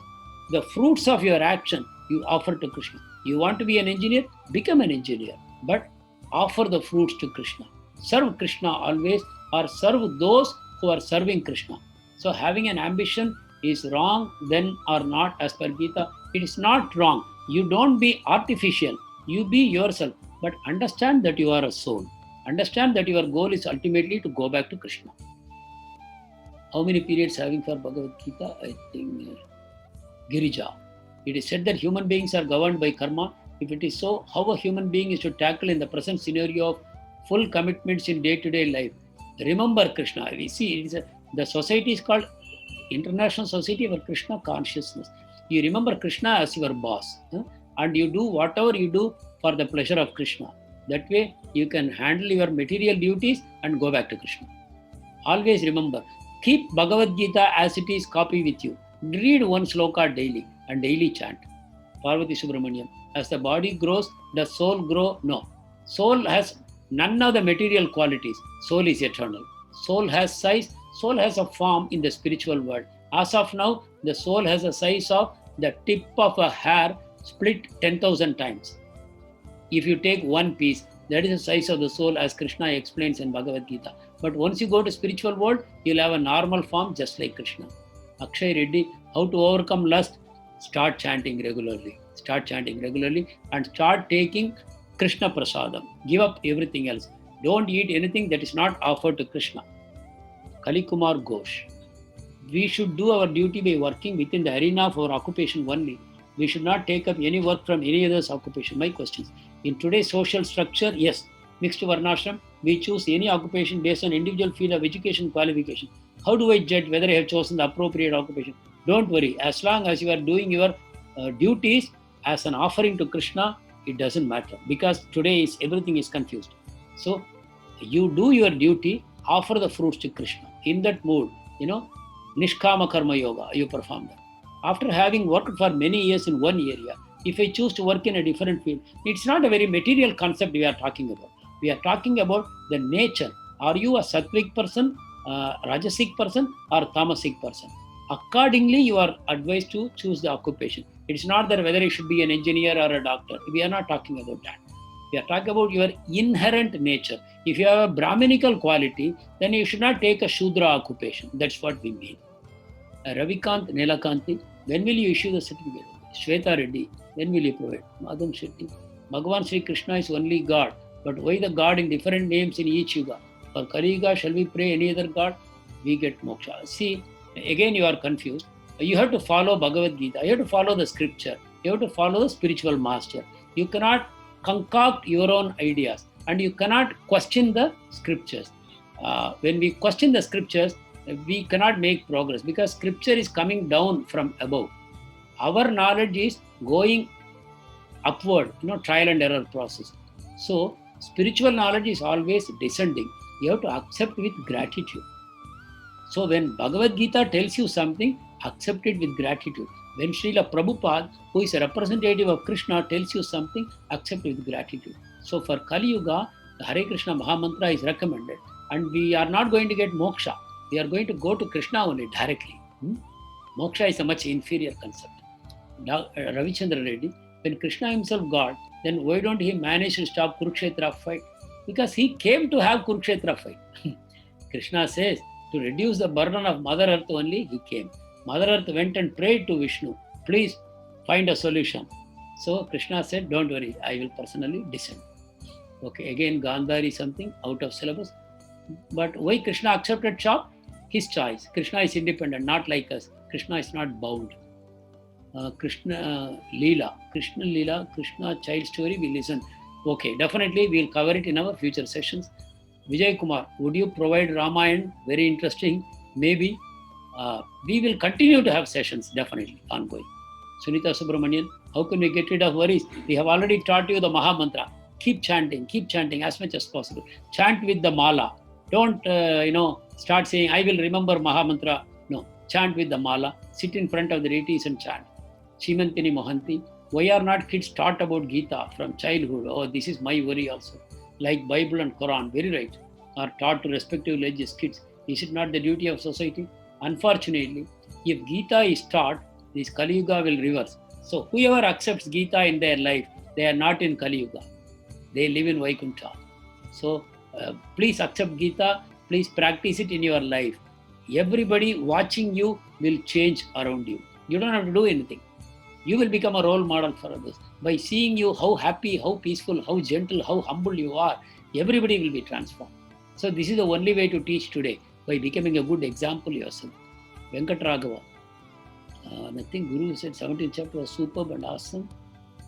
The fruits of your action you offer to Krishna. You want to be an engineer? Become an engineer, but offer the fruits to Krishna. serve Krishna always, or serve those who are serving Krishna. So having an ambition is wrong then or not as per Gita. It is not wrong. You don't be artificial. You be yourself. But understand that you are a soul. Understand that your goal is ultimately to go back to Krishna. How many periods having for Bhagavad Gita? I think Girija. It is said that human beings are governed by karma. If it is so, how a human being is to tackle in the present scenario of full commitments in day-to-day life? Remember Krishna. We see the society is called International Society for Krishna Consciousness. You remember Krishna as your boss, and you do whatever you do for the pleasure of Krishna. That way you can handle your material duties and go back to Krishna. Always remember, keep Bhagavad Gita as it is, copy with you. Read one sloka daily and daily chant. Parvati Subramaniam. As the body grows, does soul grow? No. Soul has none of the material qualities. Soul is eternal. Soul has size. Soul has a form in the spiritual world. As of now, the soul has a size of the tip of a hair split 10,000 times. If you take one piece, that is the size of the soul, as Krishna explains in Bhagavad Gita. But once you go to spiritual world, you'll have a normal form just like Krishna. Akshay Reddy, how to overcome lust? Start chanting regularly. Start chanting regularly and start taking Krishna Prasadam. Give up everything else. Don't eat anything that is not offered to Krishna. Kali Kumar Ghosh. We should do our duty by working within the arena of our occupation only. We should not take up any work from any other's occupation. My questions. In today's social structure, yes, mixed varnashram, we choose any occupation based on individual field of education qualification. How do I judge whether I have chosen the appropriate occupation? Don't worry. As long as you are doing your duties as an offering to Krishna, it doesn't matter, because today everything is confused. So you do your duty, offer the fruits to Krishna. In that mood, Nishkama Karma Yoga, you perform that. After having worked for many years in one area, if I choose to work in a different field, it's not a very material concept we are talking about. We are talking about the nature. Are you a sattvic person, rajasic person, or tamasic person? Accordingly, you are advised to choose the occupation. It's not that whether you should be an engineer or a doctor. We are not talking about that. We are talking about your inherent nature. If you have a Brahminical quality, then you should not take a Shudra occupation. That's what we mean. Ravikant Nelakanti, when will you issue the certificate? Shweta Reddy, when will you provide? Madham Shetty, Bhagavan Sri Krishna is only God, but why the God in different names in each yuga? For Kali Yuga, shall we pray any other God? We get moksha. See, again you are confused. You have to follow Bhagavad Gita. You have to follow the scripture. You have to follow the spiritual master. You cannot concoct your own ideas, and you cannot question the scriptures. When we question the scriptures, we cannot make progress, because scripture is coming down from above. Our knowledge is going upward, trial and error process. So spiritual knowledge is always descending. You have to accept with gratitude. So when Bhagavad Gita tells you something, accept it with gratitude. When Srila Prabhupada, who is a representative of Krishna, tells you something, accept it with gratitude. So for Kali Yuga, the Hare Krishna Mahamantra is recommended. And we are not going to get moksha. We are going to go to Krishna only directly. Moksha is a much inferior concept. Ravichandra Reddy, when Krishna himself God, then why don't he manage to stop Kurukshetra fight? Because he came to have Kurukshetra fight. Krishna says, to reduce the burden of Mother Earth only, he came. Mother Earth went and prayed to Vishnu, please find a solution. So Krishna said, don't worry, I will personally descend. Okay, again Gandhari something out of syllabus. But why Krishna accepted chop? His choice. Krishna is independent, not like us. Krishna is not bound. Krishna Leela, Krishna child story, we listen. Okay, definitely we will cover it in our future sessions. Vijay Kumar, would you provide Ramayana? Very interesting. Maybe. We will continue to have sessions, definitely, ongoing. Sunita Subramanian, how can we get rid of worries? We have already taught you the Maha Mantra. Keep chanting as much as possible. Chant with the mala. Don't, start saying, I will remember Maha Mantra. No, chant with the mala. Sit in front of the deities and chant. Chimantini Mohanti, why are not kids taught about Gita from childhood? Oh, this is my worry also. Like Bible and Quran, very right, are taught to respective religious kids. Is it not the duty of society? Unfortunately, if Gita is taught, this Kali Yuga will reverse. So whoever accepts Gita in their life, they are not in Kali Yuga. They live in Vaikuntha. So Please accept Gita. Please practice it in your life. Everybody watching you will change around you. You don't have to do anything. You will become a role model for others. By seeing you how happy, how peaceful, how gentle, how humble you are, everybody will be transformed. So this is the only way to teach today, by becoming a good example yourself. Venkat Raghava. Nothing. Guru said 17th chapter was superb and awesome.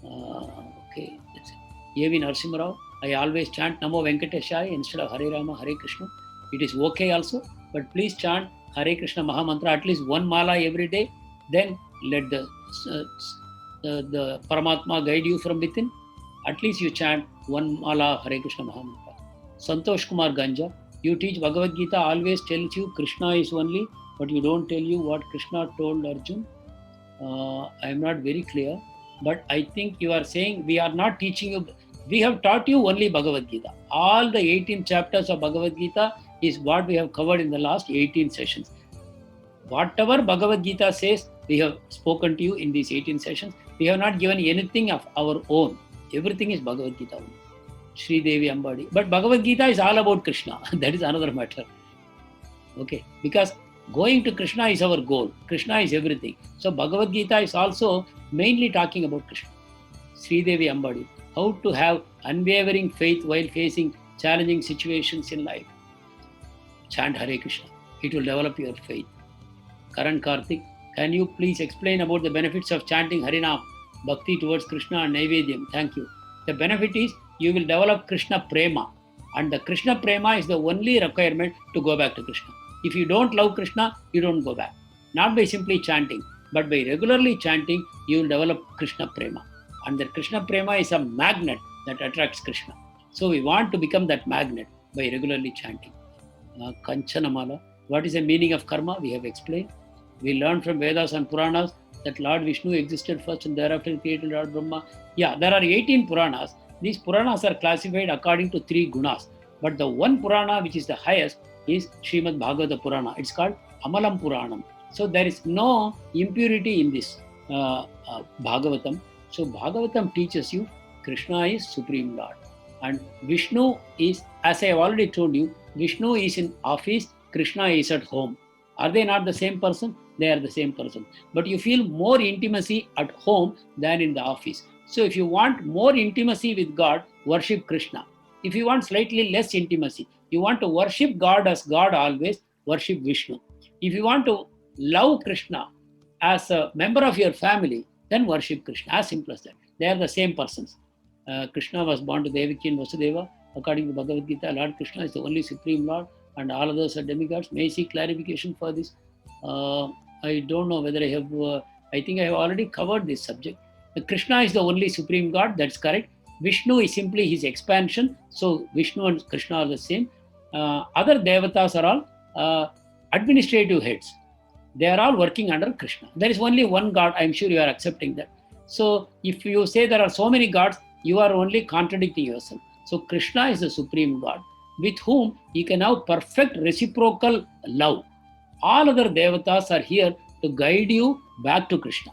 Okay, that's it. A.V. Narasimha Rao. I always chant Namo Venkateshaya instead of Hare Rama, Hare Krishna. It is okay also, but please chant Hare Krishna Mahamantra at least one mala every day. Then let the Paramatma guide you from within. At least you chant one mala Hare Krishna Mahamantra. Santosh Kumar Ganja. You teach Bhagavad Gita always tells you Krishna is only, but you don't tell you what Krishna told Arjun. I am not very clear, but I think you are saying we are not teaching you. We have taught you only Bhagavad Gita. All the 18 chapters of Bhagavad Gita is what we have covered in the last 18 sessions. Whatever Bhagavad Gita says, we have spoken to you in these 18 sessions. We have not given anything of our own. Everything is Bhagavad Gita only. Sri Devi Ambadi. But Bhagavad Gita is all about Krishna. That is another matter. Okay, because going to Krishna is our goal. Krishna is everything. So Bhagavad Gita is also mainly talking about Krishna. Sri Devi Ambadi. How to have unwavering faith while facing challenging situations in life. Chant Hare Krishna. It will develop your faith. Karan Karthik. Can you please explain about the benefits of chanting Harinam, Bhakti towards Krishna and Naivedyam? Thank you. The benefit is you will develop Krishna Prema. And the Krishna Prema is the only requirement to go back to Krishna. If you don't love Krishna, you don't go back. Not by simply chanting, but by regularly chanting, you will develop Krishna Prema. And the Krishna Prema is a magnet that attracts Krishna. So we want to become that magnet by regularly chanting. Kanchanamala. What is the meaning of karma? We have explained. We learned from Vedas and Puranas that Lord Vishnu existed first and thereafter created Lord Brahma. Yeah, there are 18 Puranas. These Puranas are classified according to 3 gunas. But the one Purana which is the highest is Srimad Bhagavata Purana. It's called Amalam Puranam. So there is no impurity in this Bhagavatam. So Bhagavatam teaches you Krishna is Supreme Lord. And Vishnu is, as I have already told you, Vishnu is in office, Krishna is at home. Are they not the same person? They are the same person. But you feel more intimacy at home than in the office. So if you want more intimacy with God, worship Krishna. If you want slightly less intimacy, you want to worship God as God always, worship Vishnu. If you want to love Krishna as a member of your family, then worship Krishna. As simple as that. They are the same persons. Krishna was born to Devaki and Vasudeva. According to Bhagavad Gita, Lord Krishna is the only Supreme Lord and all others are demigods. May I see clarification for this? I don't know whether I have, I think I have already covered this subject. Krishna is the only Supreme God, that's correct. Vishnu is simply his expansion. So Vishnu and Krishna are the same. Other devatas are all administrative heads. They are all working under Krishna. There is only one God. I am sure you are accepting that. So if you say there are so many gods, you are only contradicting yourself. So Krishna is the Supreme God with whom you can have perfect reciprocal love. All other devatas are here to guide you back to Krishna.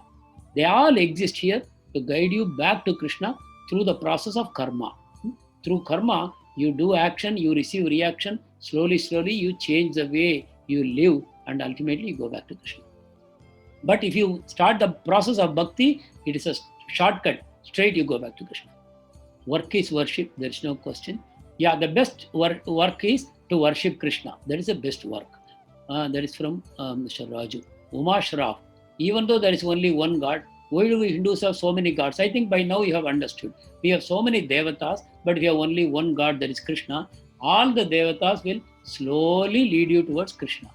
They all exist here to guide you back to Krishna through the process of karma. Through karma, you do action, you receive reaction. Slowly, you change the way you live and ultimately you go back to Krishna. But if you start the process of bhakti, it is a shortcut. Straight you go back to Krishna. Work is worship, there is no question. Yeah, the best work is to worship Krishna. That is the best work. That is from Mr. Raju. Uma Shraf. Even though there is only one God, why do we Hindus have so many gods? I think by now you have understood. We have so many devatas, but we have only one God, that is Krishna. All the devatas will slowly lead you towards Krishna.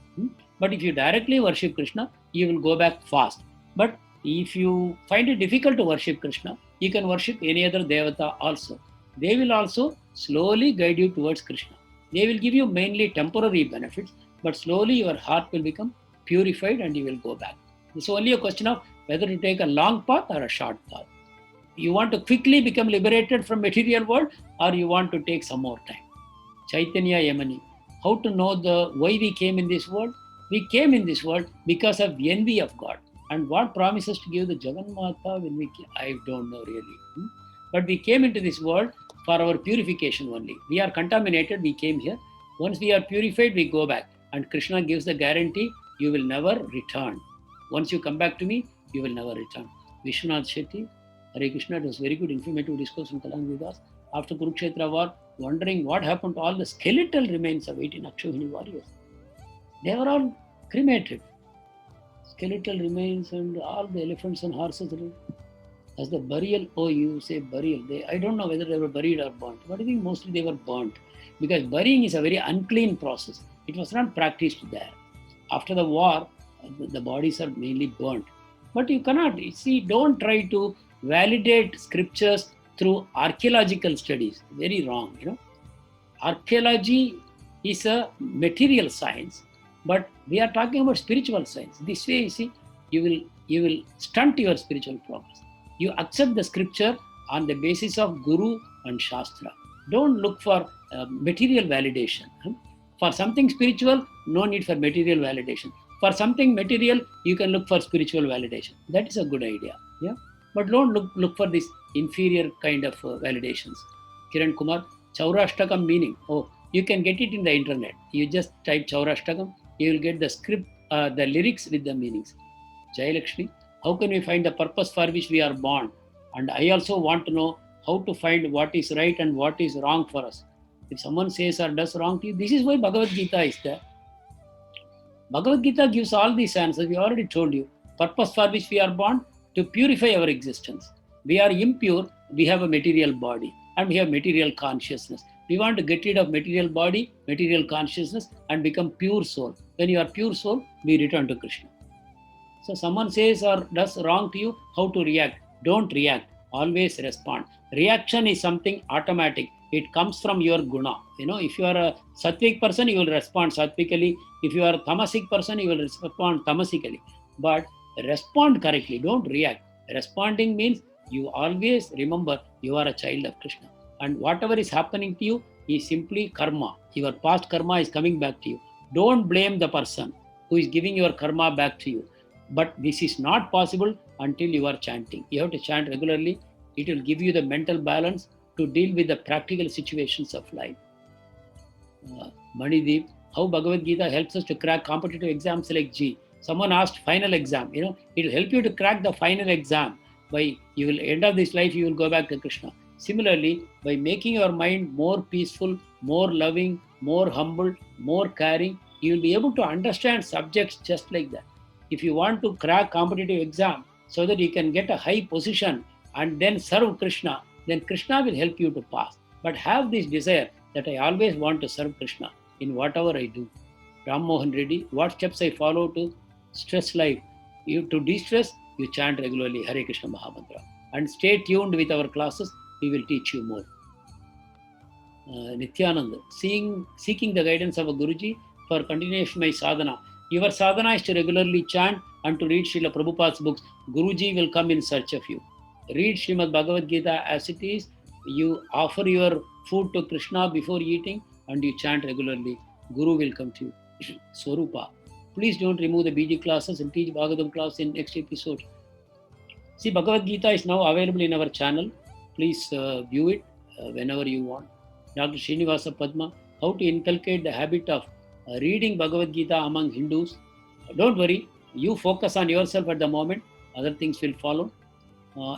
But if you directly worship Krishna, you will go back fast. But if you find it difficult to worship Krishna, you can worship any other devata also. They will also slowly guide you towards Krishna. They will give you mainly temporary benefits, but slowly your heart will become purified and you will go back. It's only a question of whether to take a long path or a short path. You want to quickly become liberated from material world, or you want to take some more time. Chaitanya Yamani. How to know why we came in this world? We came in this world because of envy of God. And what promises to give the Jagannatha when we came? I don't know really. But we came into this world for our purification only. We are contaminated, we came here. Once we are purified, we go back. And Krishna gives the guarantee, you will never return. Once you come back to me, you will never return. Vishwanath Shetty, Hare Krishna, it was very good, informative discourse from Kalan Vidas. After Kurukshetra war, wondering what happened to all the skeletal remains of 18 Akshavini warriors. They were all cremated. Skeletal remains and all the elephants and horses. As the burial, oh, you say burial. I don't know whether they were buried or burnt, but I think mostly they were burnt. Because burying is a very unclean process. It was not practiced there. After the war, the bodies are mainly burnt. But you cannot, see, don't try to validate scriptures through archaeological studies. Very wrong, Archaeology is a material science, but we are talking about spiritual science. This way, you see, you will stunt your spiritual progress. You accept the scripture on the basis of Guru and Shastra. Don't look for material validation. For something spiritual, no need for material validation. For something material, you can look for spiritual validation. That is a good idea. Yeah, but don't look for this inferior kind of validations. Kiran Kumar, Chaurashtakam meaning. Oh, you can get it in the internet. You just type Chaurashtakam, you will get the script, the lyrics with the meanings. Jayalakshmi, how can we find the purpose for which we are born? And I also want to know how to find what is right and what is wrong for us. If someone says or does wrong to you, this is why Bhagavad Gita is there. Bhagavad Gita gives all these answers. We already told you. Purpose for which we are born, to purify our existence. We are impure, we have a material body, and we have material consciousness. We want to get rid of material body, material consciousness, and become pure soul. When you are pure soul, we return to Krishna. So someone says or does wrong to you, how to react? Don't react. Always respond. Reaction is something automatic. It comes from your guna. If you are a sattvic person, you will respond sattvically. If you are a tamasic person, you will respond tamasically. But respond correctly. Don't react. Responding means you always remember you are a child of Krishna. And whatever is happening to you is simply karma. Your past karma is coming back to you. Don't blame the person who is giving your karma back to you. But this is not possible until you are chanting. You have to chant regularly. It will give you the mental balance to deal with the practical situations of life. Manideep, how Bhagavad Gita helps us to crack competitive exams like G. Someone asked final exam. It will help you to crack the final exam. By you will end of this life, you will go back to Krishna. Similarly, by making your mind more peaceful, more loving, more humble, more caring, you will be able to understand subjects just like that. If you want to crack competitive exam so that you can get a high position and then serve Krishna, then Krishna will help you to pass. But have this desire that I always want to serve Krishna in whatever I do. Ram Mohan Reddy, what steps I follow to stress life? To de-stress, you chant regularly Hare Krishna Mahamantra. And stay tuned with our classes, we will teach you more. Nityanand, seeking the guidance of a Guruji for continuation of my sadhana. Your sadhana is to regularly chant and to read Srila Prabhupada's books. Guruji will come in search of you. Read Srimad Bhagavad Gita as it is. You offer your food to Krishna before eating and you chant regularly. Guru will come to you. Swarupa, please don't remove the BG classes and teach Bhagavatam class in next episode. See, Bhagavad Gita is now available in our channel. Please view it whenever you want. Dr. Srinivasa Padma, how to inculcate the habit of reading Bhagavad Gita among Hindus. Don't worry, you focus on yourself at the moment. Other things will follow.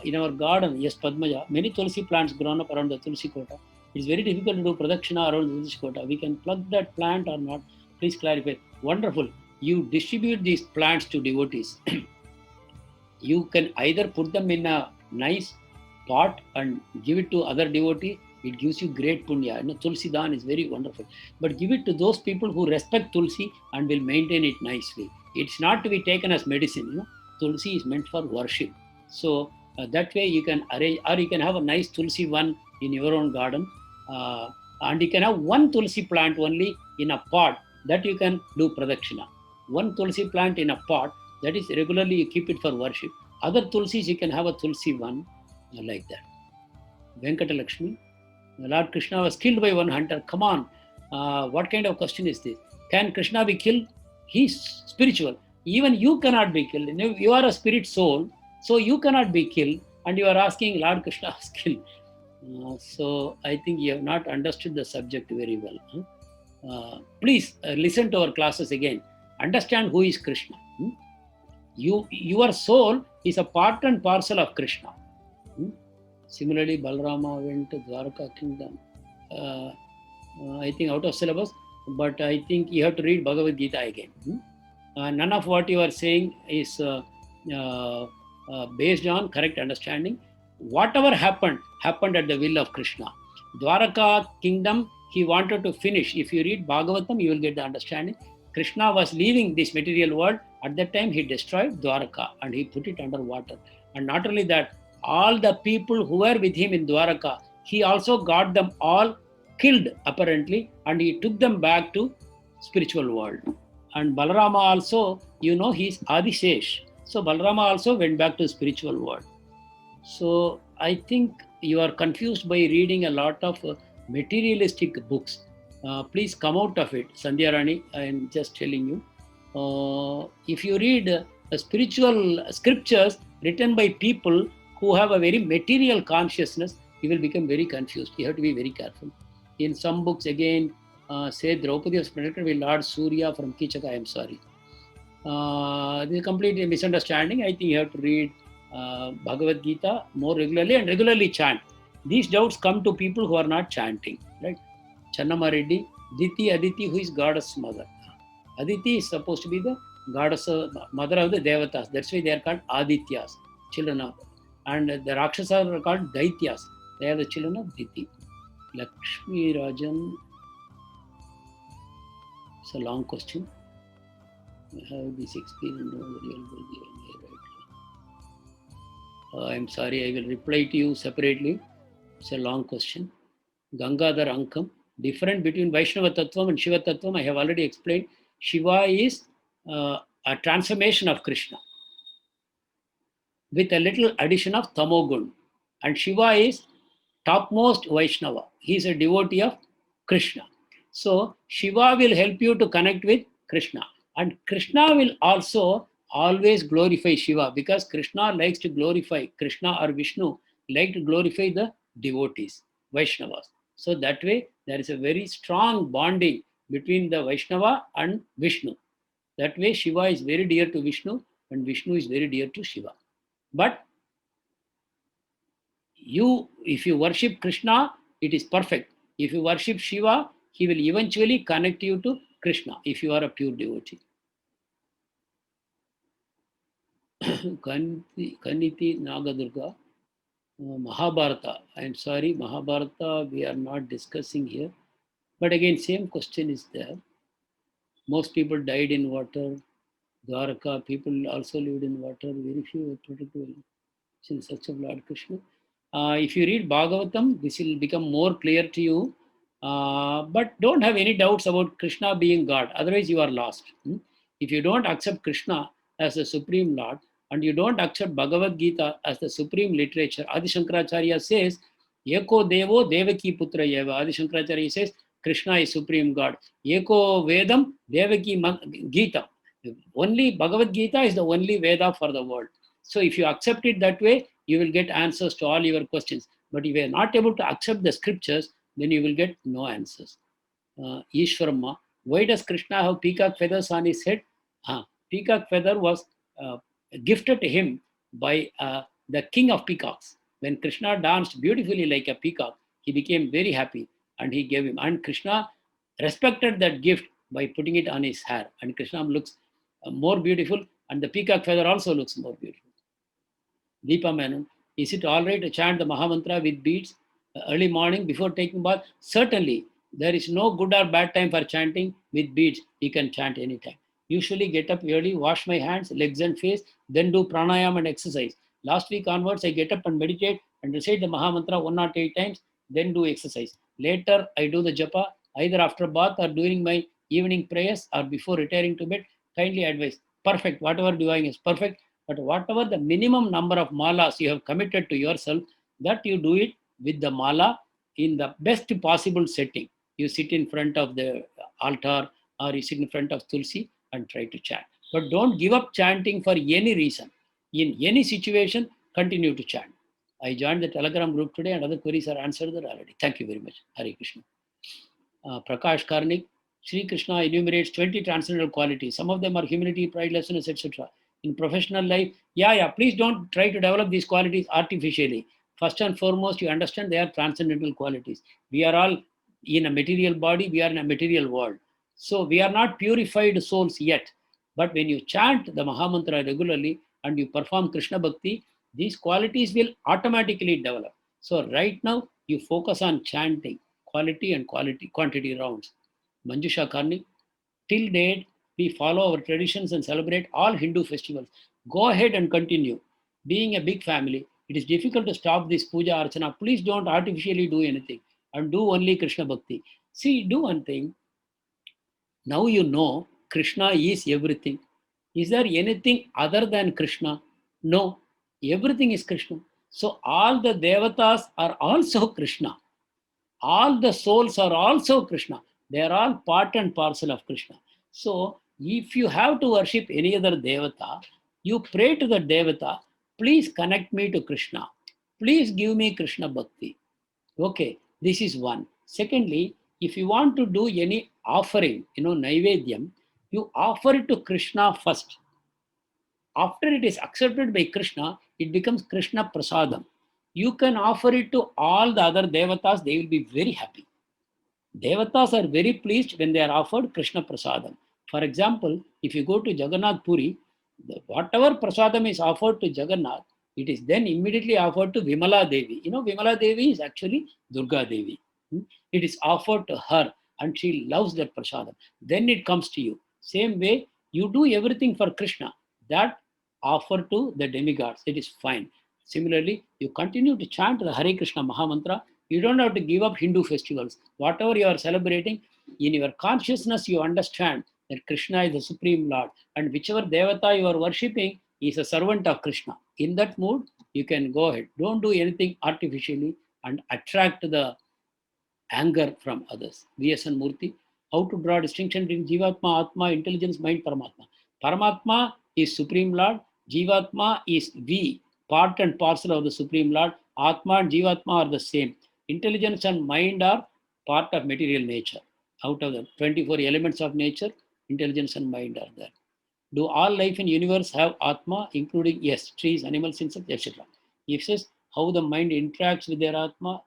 In our garden, yes, Padmaja, many tulsi plants grown up around the tulsi kota. It's very difficult to do pradakshina around the tulsi kota. We can plug that plant or not? Please clarify. Wonderful. You distribute these plants to devotees. You can either put them in a nice pot and give it to other devotees. It gives you great punya. Tulsi dan is very wonderful. But give it to those people who respect tulsi and will maintain it nicely. It's not to be taken as medicine. Tulsi is meant for worship. So that way you can arrange, or you can have a nice tulsi one in your own garden. And you can have one tulsi plant only in a pot that you can do pradakshina. One tulsi plant in a pot, that is regularly you keep it for worship. Other tulsis you can have a tulsi one like that. Venkata Lakshmi, Lord Krishna was killed by one hunter. Come on, what kind of question is this? Can Krishna be killed? He's spiritual. Even you cannot be killed. You are a spirit soul, so you cannot be killed. And you are asking Lord Krishna was killed. So I think you have not understood the subject very well. Please listen to our classes again. Understand who is Krishna. Your soul is a part and parcel of Krishna. Similarly, Balarama went to Dwarka kingdom. I think out of syllabus, but I think you have to read Bhagavad Gita again. None of what you are saying is based on correct understanding. Whatever happened at the will of Krishna. Dwaraka kingdom, he wanted to finish. If you read Bhagavatam, you will get the understanding. Krishna was leaving this material world. At that time, he destroyed Dwaraka and he put it under water. And not only that, all the people who were with him in Dwaraka, he also got them all killed apparently, and he took them back to spiritual world. And Balarama also, he's Adishesh. So Balarama also went back to spiritual world. So I think you are confused by reading a lot of materialistic books. Please come out of it, Sandhya Rani. I am just telling you. If you read spiritual scriptures written by people who have a very material consciousness, you will become very confused. You have to be very careful. In some books, again, say Draupadi was protected by Lord Surya from Kichaka. I am sorry. This is completely misunderstanding. I think you have to read Bhagavad Gita more regularly and regularly chant. These doubts come to people who are not chanting. Right? Channama Reddy, Diti Aditi, who is goddess mother. Aditi is supposed to be the goddess mother of the Devatas. That's why they are called Adityas, children of. And the Rakshasas are called Daityas. They are the children of Diti. Lakshmi Rajan. It's a long question. I have this experience. I'm sorry, I will reply to you separately. It's a long question. Gangadhar Ankam. Difference between Vaishnava Tattvam and Shiva Tattvam, I have already explained. Shiva is a transformation of Krishna with a little addition of Tamogun. And Shiva is topmost Vaishnava. He is a devotee of Krishna. So Shiva will help you to connect with Krishna. And Krishna will also always glorify Shiva, because Krishna likes to glorify, Krishna or Vishnu like to glorify the devotees, Vaishnavas. So that way, there is a very strong bonding between the Vaishnava and Vishnu. That way, Shiva is very dear to Vishnu and Vishnu is very dear to Shiva. But if you worship Krishna, it is perfect. If you worship Shiva, he will eventually connect you to Krishna if you are a pure devotee. Kaniti Nagadurga, Mahabharata. I am sorry, Mahabharata we are not discussing here. But again, same question is there. Most people died in water. Dwaraka, people also lived in water. Very few were protected in search of Lord Krishna. If you read Bhagavatam, this will become more clear to you. But don't have any doubts about Krishna being God. Otherwise, you are lost. If you don't accept Krishna as the Supreme Lord, and you don't accept Bhagavad Gita as the supreme literature, Adi Shankaracharya says, Eko Devo Devaki Putra Yeva. Adi Shankaracharya says, Krishna is Supreme God. Eko Vedam Devaki Gita. Only Bhagavad Gita is the only Veda for the world. So if you accept it that way, you will get answers to all your questions. But if you are not able to accept the scriptures, then you will get no answers. Ishwarma, why does Krishna have peacock feathers on his head? Peacock feather was gifted to him by the king of peacocks. When Krishna danced beautifully like a peacock, he became very happy and he gave him. And Krishna respected that gift by putting it on his hair. And Krishna looks more beautiful, and the peacock feather also looks more beautiful. Deepa Menon, is it all right to chant the Mahamantra with beads early morning before taking bath? Certainly. There is no good or bad time for chanting with beads. You can chant anytime. Usually get up early, wash my hands, legs and face, then do pranayam and exercise. Last week onwards, I get up and meditate and recite the Mahamantra 108 times, then do exercise. Later, I do the japa either after bath or during my evening prayers or before retiring to bed. Kindly advise. Perfect. Whatever doing is perfect. But whatever the minimum number of malas you have committed to yourself, that you do it with the mala in the best possible setting. You sit in front of the altar or you sit in front of Tulsi and try to chant. But don't give up chanting for any reason. In any situation, continue to chant. I joined the Telegram group today and other queries are answered there already. Thank you very much. Hare Krishna. Prakash Karnik, Sri Krishna enumerates 20 transcendental qualities. Some of them are humility, pride, lessons, etc. In professional life, please don't try to develop these qualities artificially. First and foremost, you understand they are transcendental qualities. We are all in a material body, we are in a material world. So we are not purified souls yet. But when you chant the Mahamantra regularly and you perform Krishna Bhakti, these qualities will automatically develop. So right now, you focus on chanting quality and quantity rounds. Manjusha Karnik, till date, we follow our traditions and celebrate all Hindu festivals. Go ahead and continue. Being a big family, it is difficult to stop this puja archana. Please don't artificially do anything and do only Krishna Bhakti. See, do one thing. Now you know Krishna is everything. Is there anything other than Krishna? No. Everything is Krishna. So all the devatas are also Krishna. All the souls are also Krishna. They are all part and parcel of Krishna. So if you have to worship any other devata, you pray to the devata, please connect me to Krishna. Please give me Krishna Bhakti. Okay, this is one. Secondly, if you want to do any offering, Naivedyam, you offer it to Krishna first. After it is accepted by Krishna, it becomes Krishna Prasadam. You can offer it to all the other devatas, they will be very happy. Devatas are very pleased when they are offered Krishna Prasadam. For example, if you go to Jagannath Puri, whatever Prasadam is offered to Jagannath, it is then immediately offered to Vimala Devi. Vimala Devi is actually Durga Devi. It is offered to her and she loves that Prasadam. Then it comes to you. Same way, you do everything for Krishna. That offer to the demigods. It is fine. Similarly, you continue to chant the Hare Krishna Mahamantra. You don't have to give up Hindu festivals. Whatever you are celebrating, in your consciousness, you understand that Krishna is the Supreme Lord. And whichever Devata you are worshipping is a servant of Krishna. In that mood, you can go ahead. Don't do anything artificially and attract the anger from others. V.S.N. Murthy, how to draw distinction between Jivatma, Atma, intelligence, mind, Paramatma. Paramatma is Supreme Lord. Jivatma is we, part and parcel of the Supreme Lord. Atma and Jivatma are the same. Intelligence and mind are part of material nature. Out of the 24 elements of nature, intelligence and mind are there. Do all life in universe have Atma, including, yes, trees, animals, insects, etc.? If says how the mind interacts with their Atma,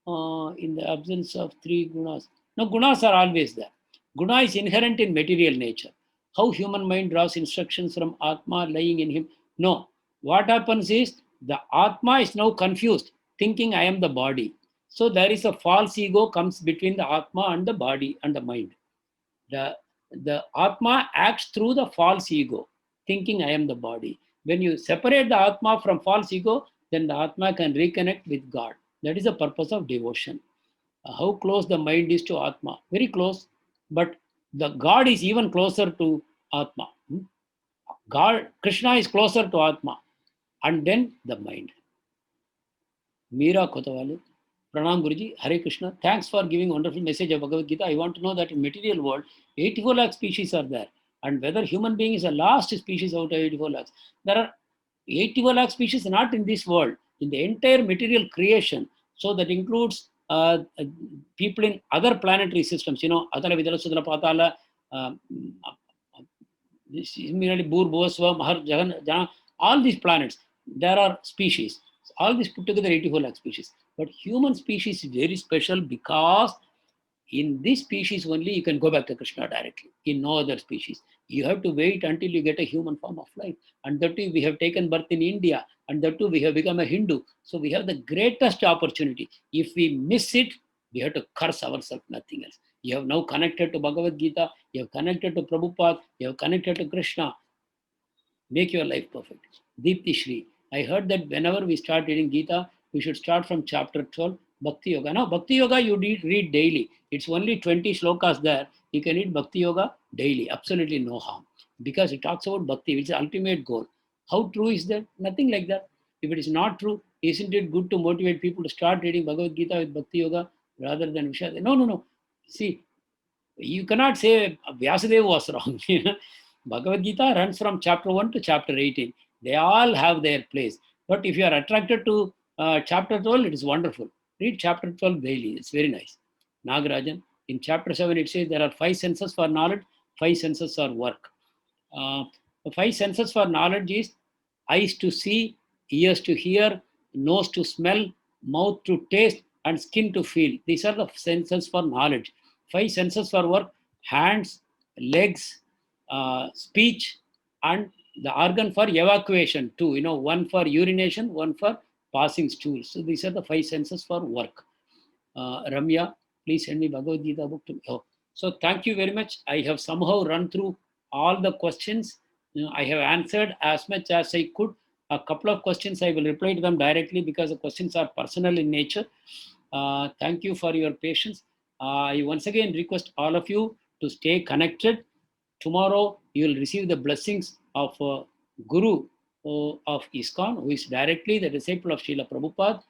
in the absence of three gunas. No, gunas are always there. Guna is inherent in material nature. How human mind draws instructions from Atma lying in him? No. What happens is the Atma is now confused, thinking I am the body. So there is a false ego comes between the Atma and the body and the mind. The Atma acts through the false ego, thinking I am the body. When you separate the Atma from false ego, then the Atma can reconnect with God. That is the purpose of devotion. How close the mind is to Atma? Very close, but the God is even closer to Atma. God, Krishna is closer to Atma, and then the mind. Meera Kotawale, Pranam Guruji, Hare Krishna. Thanks for giving wonderful message of Bhagavad Gita. I want to know that in material world, 84 lakh species are there, and whether human being is the last species out of 84 lakhs. There are 84 lakh species not in this world, in the entire material creation. So that includes people in other planetary systems, Atala Vidala Sudala Patala, similarly Bur, Bhuvasva, Mahar, Jagan, all these planets, there are species. All these put together 84 lakh species. But human species is very special because in this species only you can go back to Krishna directly. In no other species. You have to wait until you get a human form of life. And that too, we have taken birth in India. And that too, we have become a Hindu. So we have the greatest opportunity. If we miss it, we have to curse ourselves, nothing else. You have now connected to Bhagavad Gita. You have connected to Prabhupada. You have connected to Krishna. Make your life perfect. Deepti Shri, I heard that whenever we start reading Gita, we should start from chapter 12, Bhakti Yoga. Now, Bhakti Yoga you read daily. It's only 20 shlokas there. You can read Bhakti Yoga daily. Absolutely no harm. Because it talks about Bhakti, which is the ultimate goal. How true is that? Nothing like that. If it is not true, isn't it good to motivate people to start reading Bhagavad Gita with Bhakti Yoga rather than Vishad? No. See, you cannot say Vyasadeva was wrong. Bhagavad Gita runs from chapter 1 to chapter 18. They all have their place. But if you are attracted to Chapter 12, it is wonderful. Read chapter 12 daily. It's very nice. Nagarajan, in chapter 7, it says there are 5 senses for knowledge, 5 senses for work. The 5 senses for knowledge is eyes to see, ears to hear, nose to smell, mouth to taste, and skin to feel. These are the senses for knowledge. 5 senses for work: hands, legs, speech, and the organ for evacuation too. One for urination, one for passing stools. So these are the 5 senses for work. Ramya, please send me Bhagavad Gita book to me. Oh. So thank you very much. I have somehow run through all the questions. I have answered as much as I could. A couple of questions I will reply to them directly because the questions are personal in nature. Thank you for your patience. I once again request all of you to stay connected. Tomorrow you will receive the blessings of Guru of ISKCON, who is directly the disciple of Srila Prabhupada.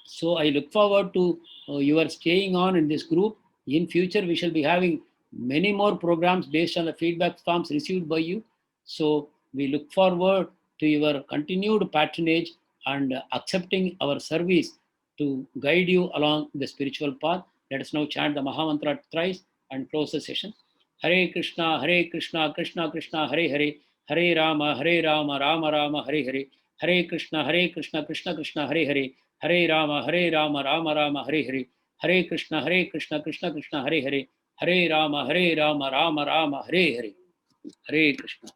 So I look forward to your staying on in this group. In future, we shall be having many more programs based on the feedback forms received by you. So we look forward to your continued patronage and accepting our service to guide you along the spiritual path. Let us now chant the Mahamantra thrice and close the session. Hare Krishna, Krishna Krishna, Hare Hare, Hare Rama, Rama Rama, Hare Hare, Hare Krishna, Krishna Krishna, Hare Hare, Hare Rama, Rama Rama, Hare Hare, Hare Krishna, Krishna Krishna, Hare Hare, Hare Rama, Rama Rama, Hare Hare, Hare Krishna.